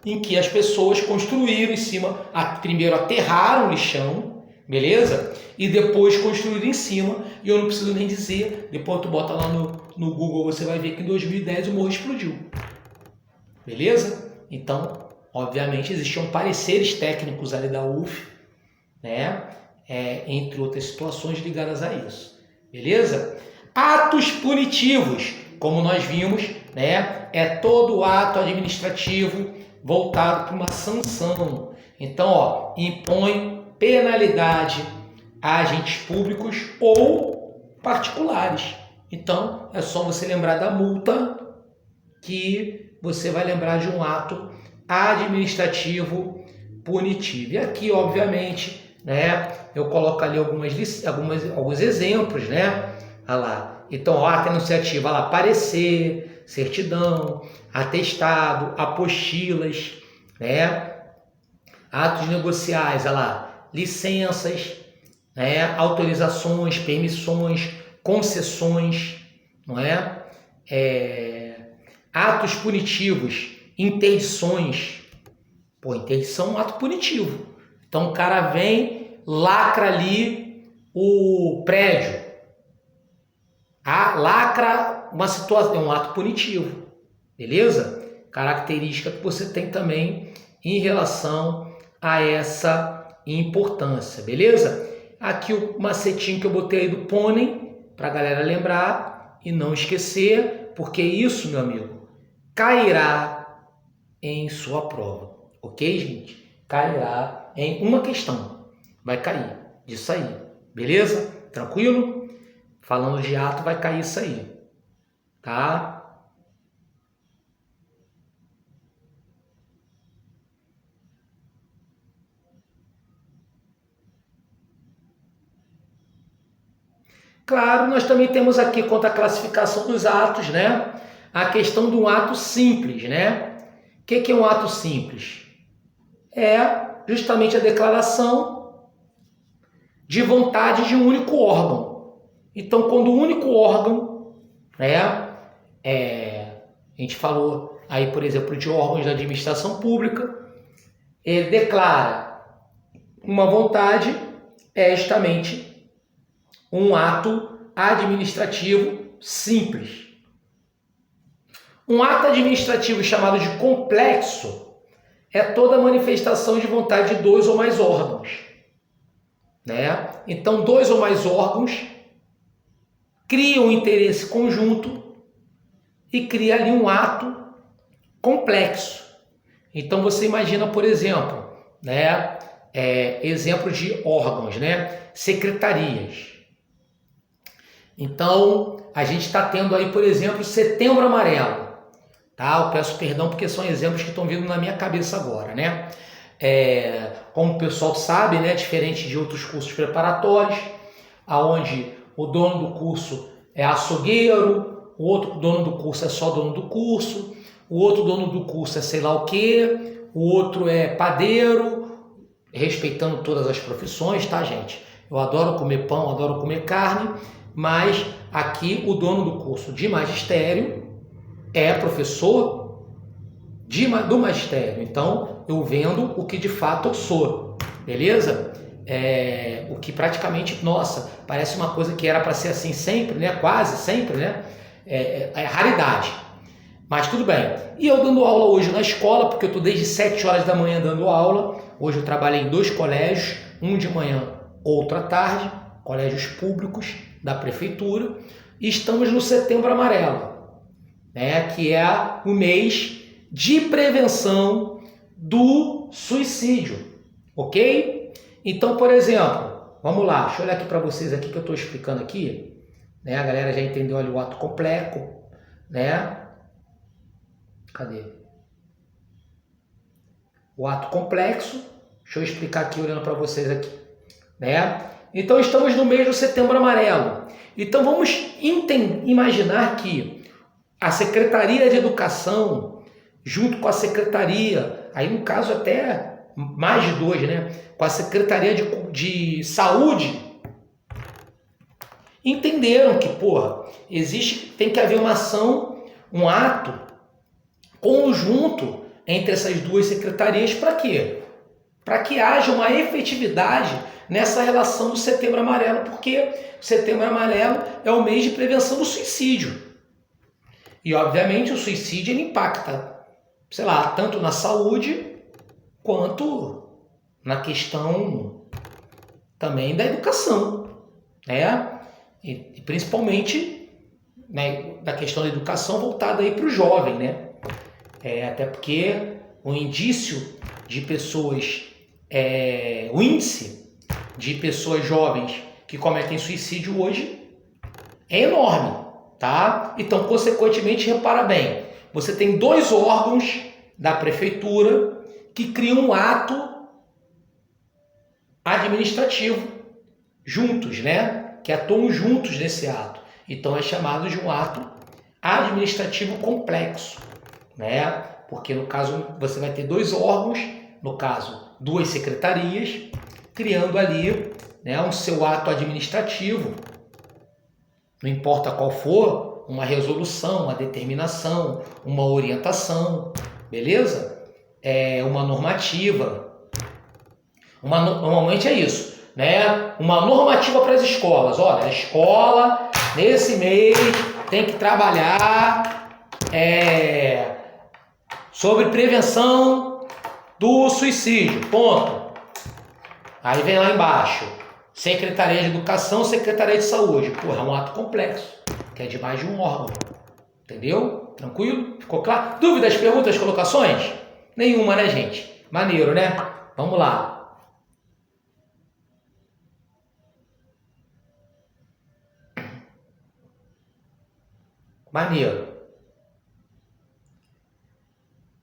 em que as pessoas construíram em cima, primeiro aterraram o lixão, beleza? E depois construíram em cima, e eu não preciso nem dizer, depois tu bota lá no Google, você vai ver que em 2010 o morro explodiu. Beleza? Então, obviamente, existiam pareceres técnicos ali da UF, né? Entre outras situações ligadas a isso. Beleza? Atos punitivos, como nós vimos, né? É todo ato administrativo voltado para uma sanção. Então, impõe penalidade a agentes públicos ou particulares. Então, é só você lembrar da multa que você vai lembrar de um ato administrativo punitivo. E aqui, obviamente, né, eu coloco ali alguns exemplos, né? Olha lá. Então, ato enunciativo, olha lá, parecer, certidão, atestado, apostilas, né? Atos negociais, olha lá, licenças, né? Autorizações, permissões, concessões, não é? Atos punitivos, interdições. Interdição é um ato punitivo. Então o cara vem, lacra ali o prédio. Lacra uma situação, é um ato punitivo. Beleza? Característica que você tem também em relação a essa importância. Beleza? Aqui o macetinho que eu botei aí do pônei, para a galera lembrar e não esquecer, porque isso, meu amigo, cairá em sua prova, ok, gente? Cairá em uma questão, vai cair disso aí, beleza? Tranquilo? Falando de ato, vai cair isso aí, tá? Claro, nós também temos aqui, quanto à classificação dos atos, né? A questão de um ato simples, né? O que é um ato simples? É justamente a declaração de vontade de um único órgão. Então, quando o único órgão, né? A gente falou aí, por exemplo, de órgãos da administração pública, ele declara uma vontade, é justamente um ato administrativo simples. Um ato administrativo chamado de complexo é toda manifestação de vontade de dois ou mais órgãos, né? Então, dois ou mais órgãos criam um interesse conjunto e cria ali um ato complexo. Então, você imagina, por exemplo, né, exemplo de órgãos, né? Secretarias. Então, a gente está tendo aí, por exemplo, Setembro Amarelo. Tá? Eu peço perdão porque são exemplos que estão vindo na minha cabeça agora, né? Como o pessoal sabe, né, diferente de outros cursos preparatórios, aonde o dono do curso é açougueiro, o outro dono do curso é só dono do curso, o outro dono do curso é sei lá o quê, o outro é padeiro, respeitando todas as profissões, tá, gente? Eu adoro comer pão, adoro comer carne, mas aqui o dono do curso de magistério é professor do magistério. Então, eu vendo o que de fato eu sou, beleza? O que praticamente, nossa, parece uma coisa que era para ser assim sempre, né? Quase sempre, né? É raridade. Mas tudo bem. E eu dando aula hoje na escola, porque eu estou desde 7 horas da manhã dando aula. Hoje eu trabalhei em 2 colégios, um de manhã, outro à tarde, colégios públicos da prefeitura. E estamos no Setembro Amarelo, né, que é o mês de prevenção do suicídio, ok? Então, por exemplo, vamos lá, deixa eu olhar aqui para vocês aqui que eu estou explicando aqui, né? A galera já entendeu ali o ato complexo, né? Cadê? O ato complexo, deixa eu explicar aqui olhando para vocês aqui, né? Então, estamos no mês do Setembro Amarelo. Então, vamos imaginar que a Secretaria de Educação, junto com a Secretaria, aí no caso até mais de 2, né? Com a Secretaria de Saúde, entenderam que, tem que haver uma ação, um ato conjunto entre essas 2 secretarias para quê? Para que haja uma efetividade nessa relação do Setembro Amarelo, porque o Setembro Amarelo é o mês de prevenção do suicídio. E, obviamente, o suicídio ele impacta, sei lá, tanto na saúde quanto na questão também da educação, né? E principalmente, né, da questão da educação voltada aí para o jovem, né? Até porque o indício de pessoas, o índice de pessoas jovens que cometem suicídio hoje é enorme. Tá? Então, consequentemente, repara bem, você tem 2 órgãos da prefeitura que criam um ato administrativo juntos, né? Que atuam juntos nesse ato. Então, é chamado de um ato administrativo complexo, né? Porque, no caso, você vai ter 2 órgãos, no caso, 2 secretarias, criando ali, né, um seu ato administrativo. Não importa qual for, uma resolução, uma determinação, uma orientação, beleza? Uma normativa. Normalmente é isso, né? Uma normativa para as escolas. Olha, a escola, nesse mês, tem que trabalhar sobre prevenção do suicídio, ponto. Aí vem lá embaixo. Secretaria de Educação, Secretaria de Saúde. É um ato complexo, que é de mais de um órgão. Entendeu? Tranquilo? Ficou claro? Dúvidas, perguntas, colocações? Nenhuma, né, gente? Maneiro, né? Vamos lá. Maneiro.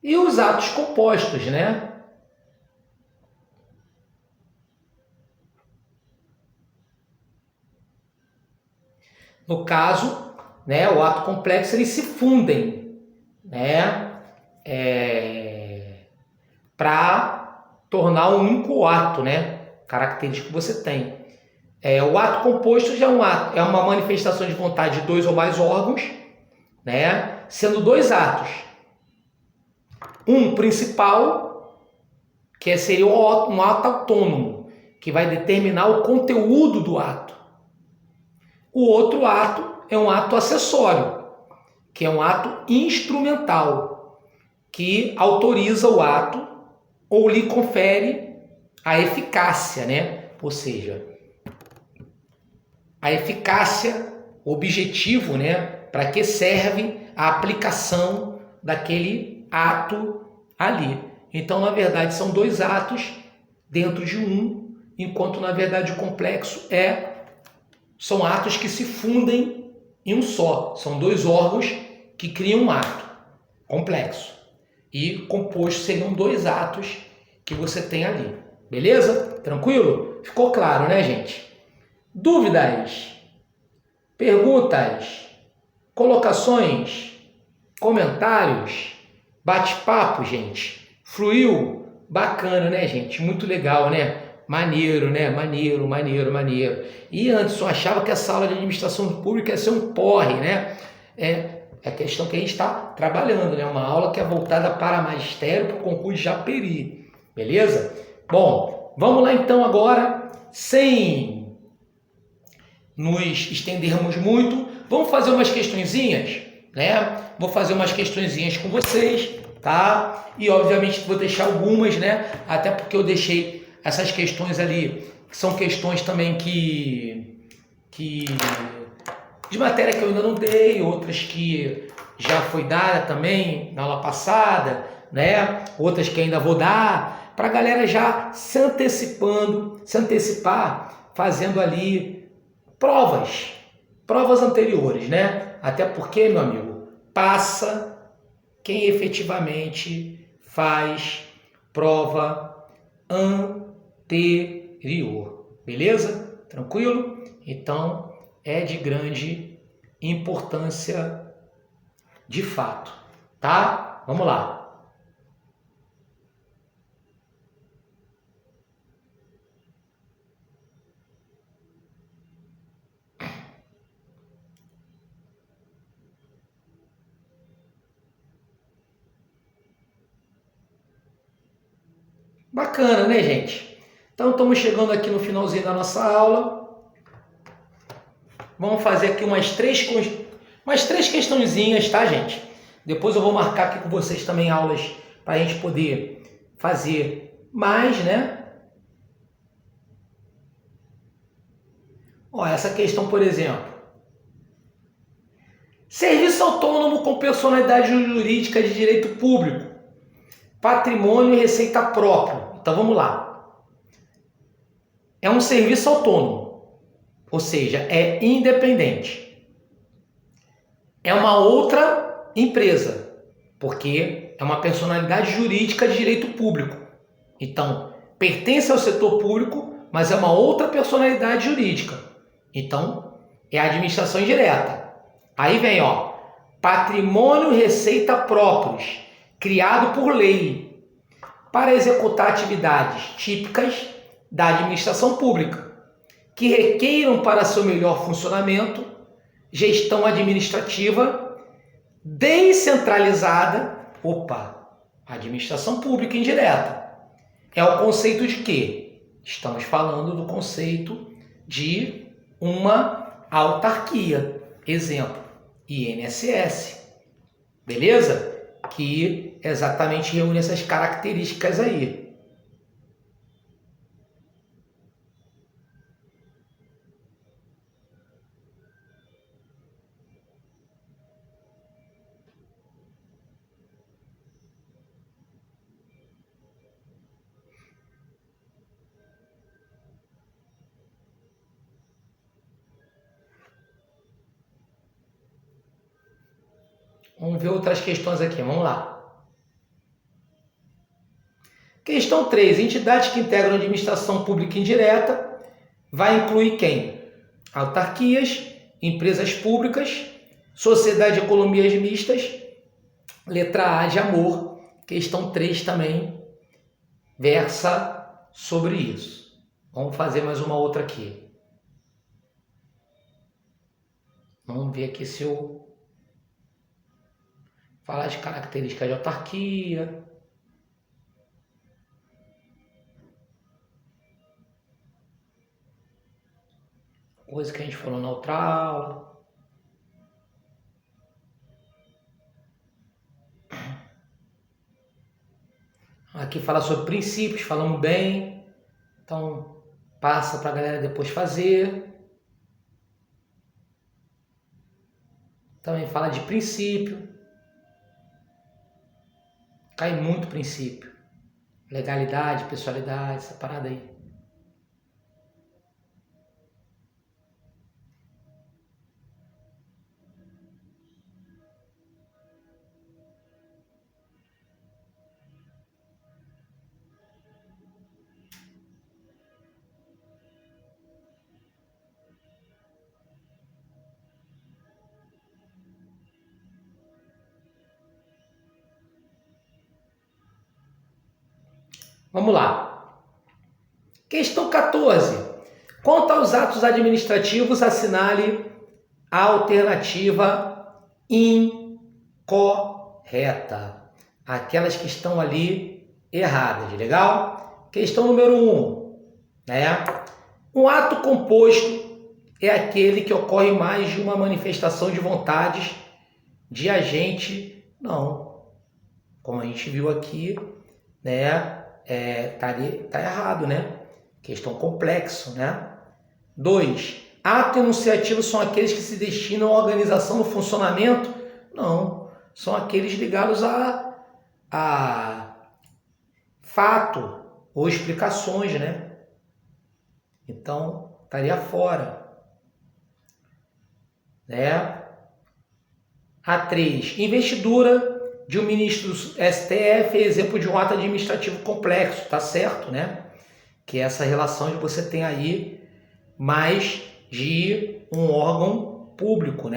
E os atos compostos, né? No caso, né, o ato complexo, eles se fundem, né, para tornar um único ato, né, característico que você tem. O ato composto já é uma manifestação de vontade de 2 ou mais órgãos, né, sendo 2 atos. Um principal que seria um ato autônomo, que vai determinar o conteúdo do ato. O outro ato é um ato acessório, que é um ato instrumental, que autoriza o ato ou lhe confere a eficácia, né? Ou seja, a eficácia, o objetivo, né? Para que serve a aplicação daquele ato ali. Então, na verdade, são dois atos dentro de um, enquanto, na verdade, o complexo são atos que se fundem em um só. São dois órgãos que criam um ato complexo. E composto seriam dois atos que você tem ali. Beleza? Tranquilo? Ficou claro, né, gente? Dúvidas? Perguntas? Colocações? Comentários? Bate-papo, gente? Fluiu? Bacana, né, gente? Muito legal, né? Maneiro, né? Maneiro, maneiro, maneiro. E Anderson achava que essa aula de administração pública ia ser um porre, né? É a questão que a gente está trabalhando, né? Uma aula que é voltada para magistério, para o concurso de Japeri. Beleza? Bom, vamos lá então agora, sem nos estendermos muito, vamos fazer umas questõezinhas, né? Vou fazer umas questõezinhas com vocês, tá? E obviamente vou deixar algumas, né? Até porque eu deixei essas questões ali, que são questões também que de matéria que eu ainda não dei, outras que já foi dada também na aula passada, né? Outras que ainda vou dar, para a galera já se antecipar, fazendo ali provas anteriores, né? Até porque, meu amigo, passa quem efetivamente faz prova anterior, beleza? Tranquilo? Então, é de grande importância de fato, tá? Vamos lá. Bacana, né, gente? Então, estamos chegando aqui no finalzinho da nossa aula. Vamos fazer aqui umas três questõezinhas, tá, gente? Depois eu vou marcar aqui com vocês também aulas para a gente poder fazer mais, né? Ó, essa questão, por exemplo. Serviço autônomo com personalidade jurídica de direito público, patrimônio e receita próprio. Então vamos lá. É um serviço autônomo, ou seja, é independente. É uma outra empresa, porque é uma personalidade jurídica de direito público. Então, pertence ao setor público, mas é uma outra personalidade jurídica. Então, é a administração indireta. Aí vem, ó, patrimônio e receita próprios, criado por lei, para executar atividades típicas da administração pública, que requeiram para seu melhor funcionamento gestão administrativa descentralizada. Administração pública indireta. É o conceito de quê? Estamos falando do conceito de uma autarquia. Exemplo, INSS. Beleza? Que exatamente reúne essas características aí. Vamos ver outras questões aqui, vamos lá. Questão 3. Entidades que integram a administração pública indireta vai incluir quem? Autarquias, empresas públicas, sociedade de economias mistas, letra A de amor. Questão 3 também versa sobre isso. Vamos fazer mais uma outra aqui. Vamos ver aqui se eu falar de características de autarquia. Coisa que a gente falou na outra aula. Aqui fala sobre princípios, falamos bem. Então, passa para a galera depois fazer. Também fala de princípio. Cai muito princípio. Legalidade, pessoalidade, essa parada aí. Vamos lá. Questão 14. Quanto aos atos administrativos, assinale a alternativa incorreta. Aquelas que estão ali erradas, legal? Questão número 1. Um ato composto é aquele que ocorre mais de uma manifestação de vontades de agente. Não. Como a gente viu aqui, tá errado, Questão complexo, 2. Atos enunciativos são aqueles que se destinam à organização do funcionamento? Não. São aqueles ligados a fato ou explicações, Então, estaria fora. A3. Investidura de um ministro do STF é exemplo de um ato administrativo complexo, tá certo, Que é essa relação de você tem aí mais de um órgão público,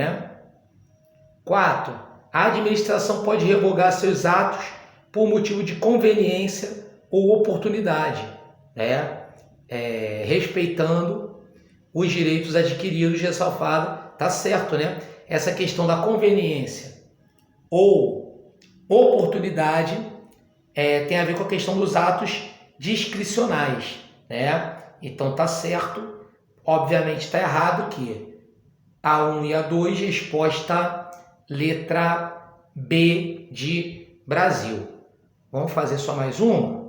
4. A administração pode revogar seus atos por motivo de conveniência ou oportunidade, respeitando os direitos adquiridos, ressalvado, tá certo, Essa questão da conveniência ou oportunidade tem a ver com a questão dos atos discricionais, Então tá certo, obviamente tá errado que A1 e A2, resposta letra B de Brasil. Vamos fazer só mais uma?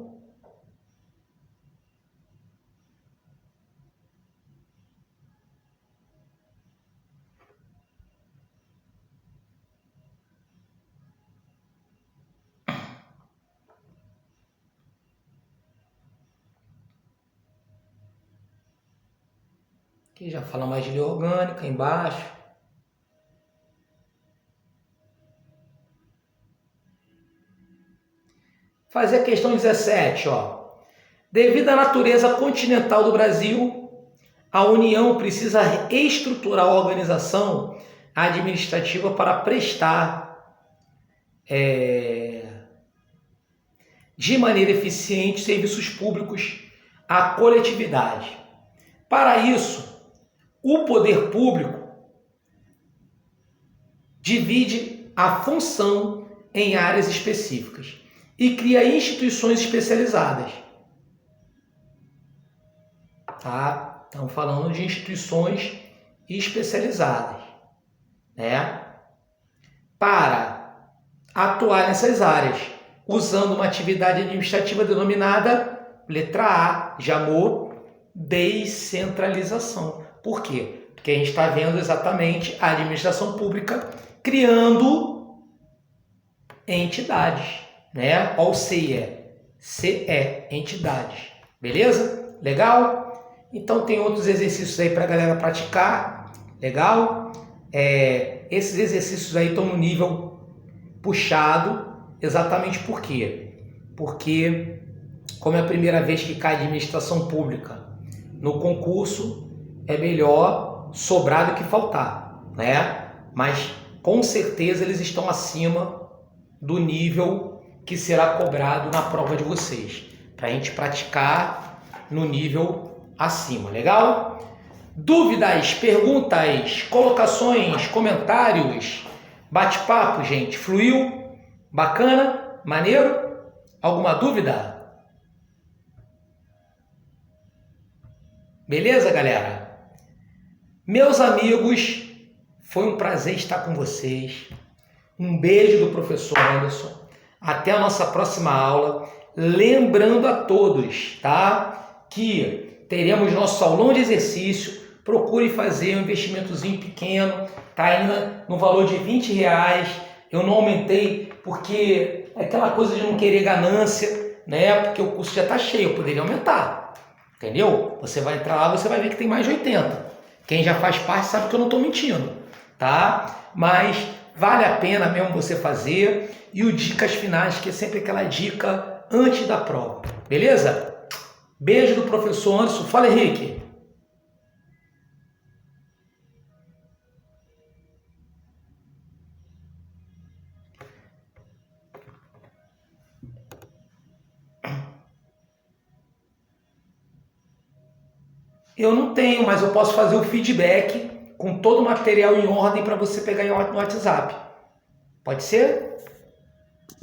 Aqui já fala mais de lei orgânica, embaixo. Fazer a questão 17, Devido à natureza continental do Brasil, a União precisa estruturar a organização administrativa para prestar de maneira eficiente serviços públicos à coletividade. Para isso, o poder público divide a função em áreas específicas e cria instituições especializadas. Estamos falando de instituições especializadas, Para atuar nessas áreas, usando uma atividade administrativa denominada, letra A, de amor, descentralização. Por quê? Porque a gente está vendo exatamente a administração pública criando entidades, Olha o CE, entidades. Beleza? Legal? Então tem outros exercícios aí para a galera praticar. Legal? Esses exercícios aí estão no nível puxado, exatamente por quê? Porque, como é a primeira vez que cai administração pública no concurso, é melhor sobrar do que faltar, Mas, com certeza, eles estão acima do nível que será cobrado na prova de vocês, para a gente praticar no nível acima, legal? Dúvidas, perguntas, colocações, comentários, bate-papo, gente, fluiu? Bacana? Maneiro? Alguma dúvida? Beleza, galera? Meus amigos, foi um prazer estar com vocês. Um beijo do professor Anderson. Até a nossa próxima aula. Lembrando a todos, tá? Que teremos nosso aulão de exercício. Procure fazer um investimentozinho pequeno. Tá ainda no valor de R$20. Eu não aumentei porque é aquela coisa de não querer ganância, né? Porque o curso já está cheio, eu poderia aumentar. Entendeu? Você vai entrar lá, você vai ver que tem mais de 80. Quem já faz parte sabe que eu não estou mentindo, tá? Mas vale a pena mesmo você fazer. E o dicas finais, que é sempre aquela dica antes da prova, beleza? Beijo do professor Anderson. Fala, Henrique. Eu não tenho, mas eu posso fazer o feedback com todo o material em ordem para você pegar no WhatsApp. Pode ser?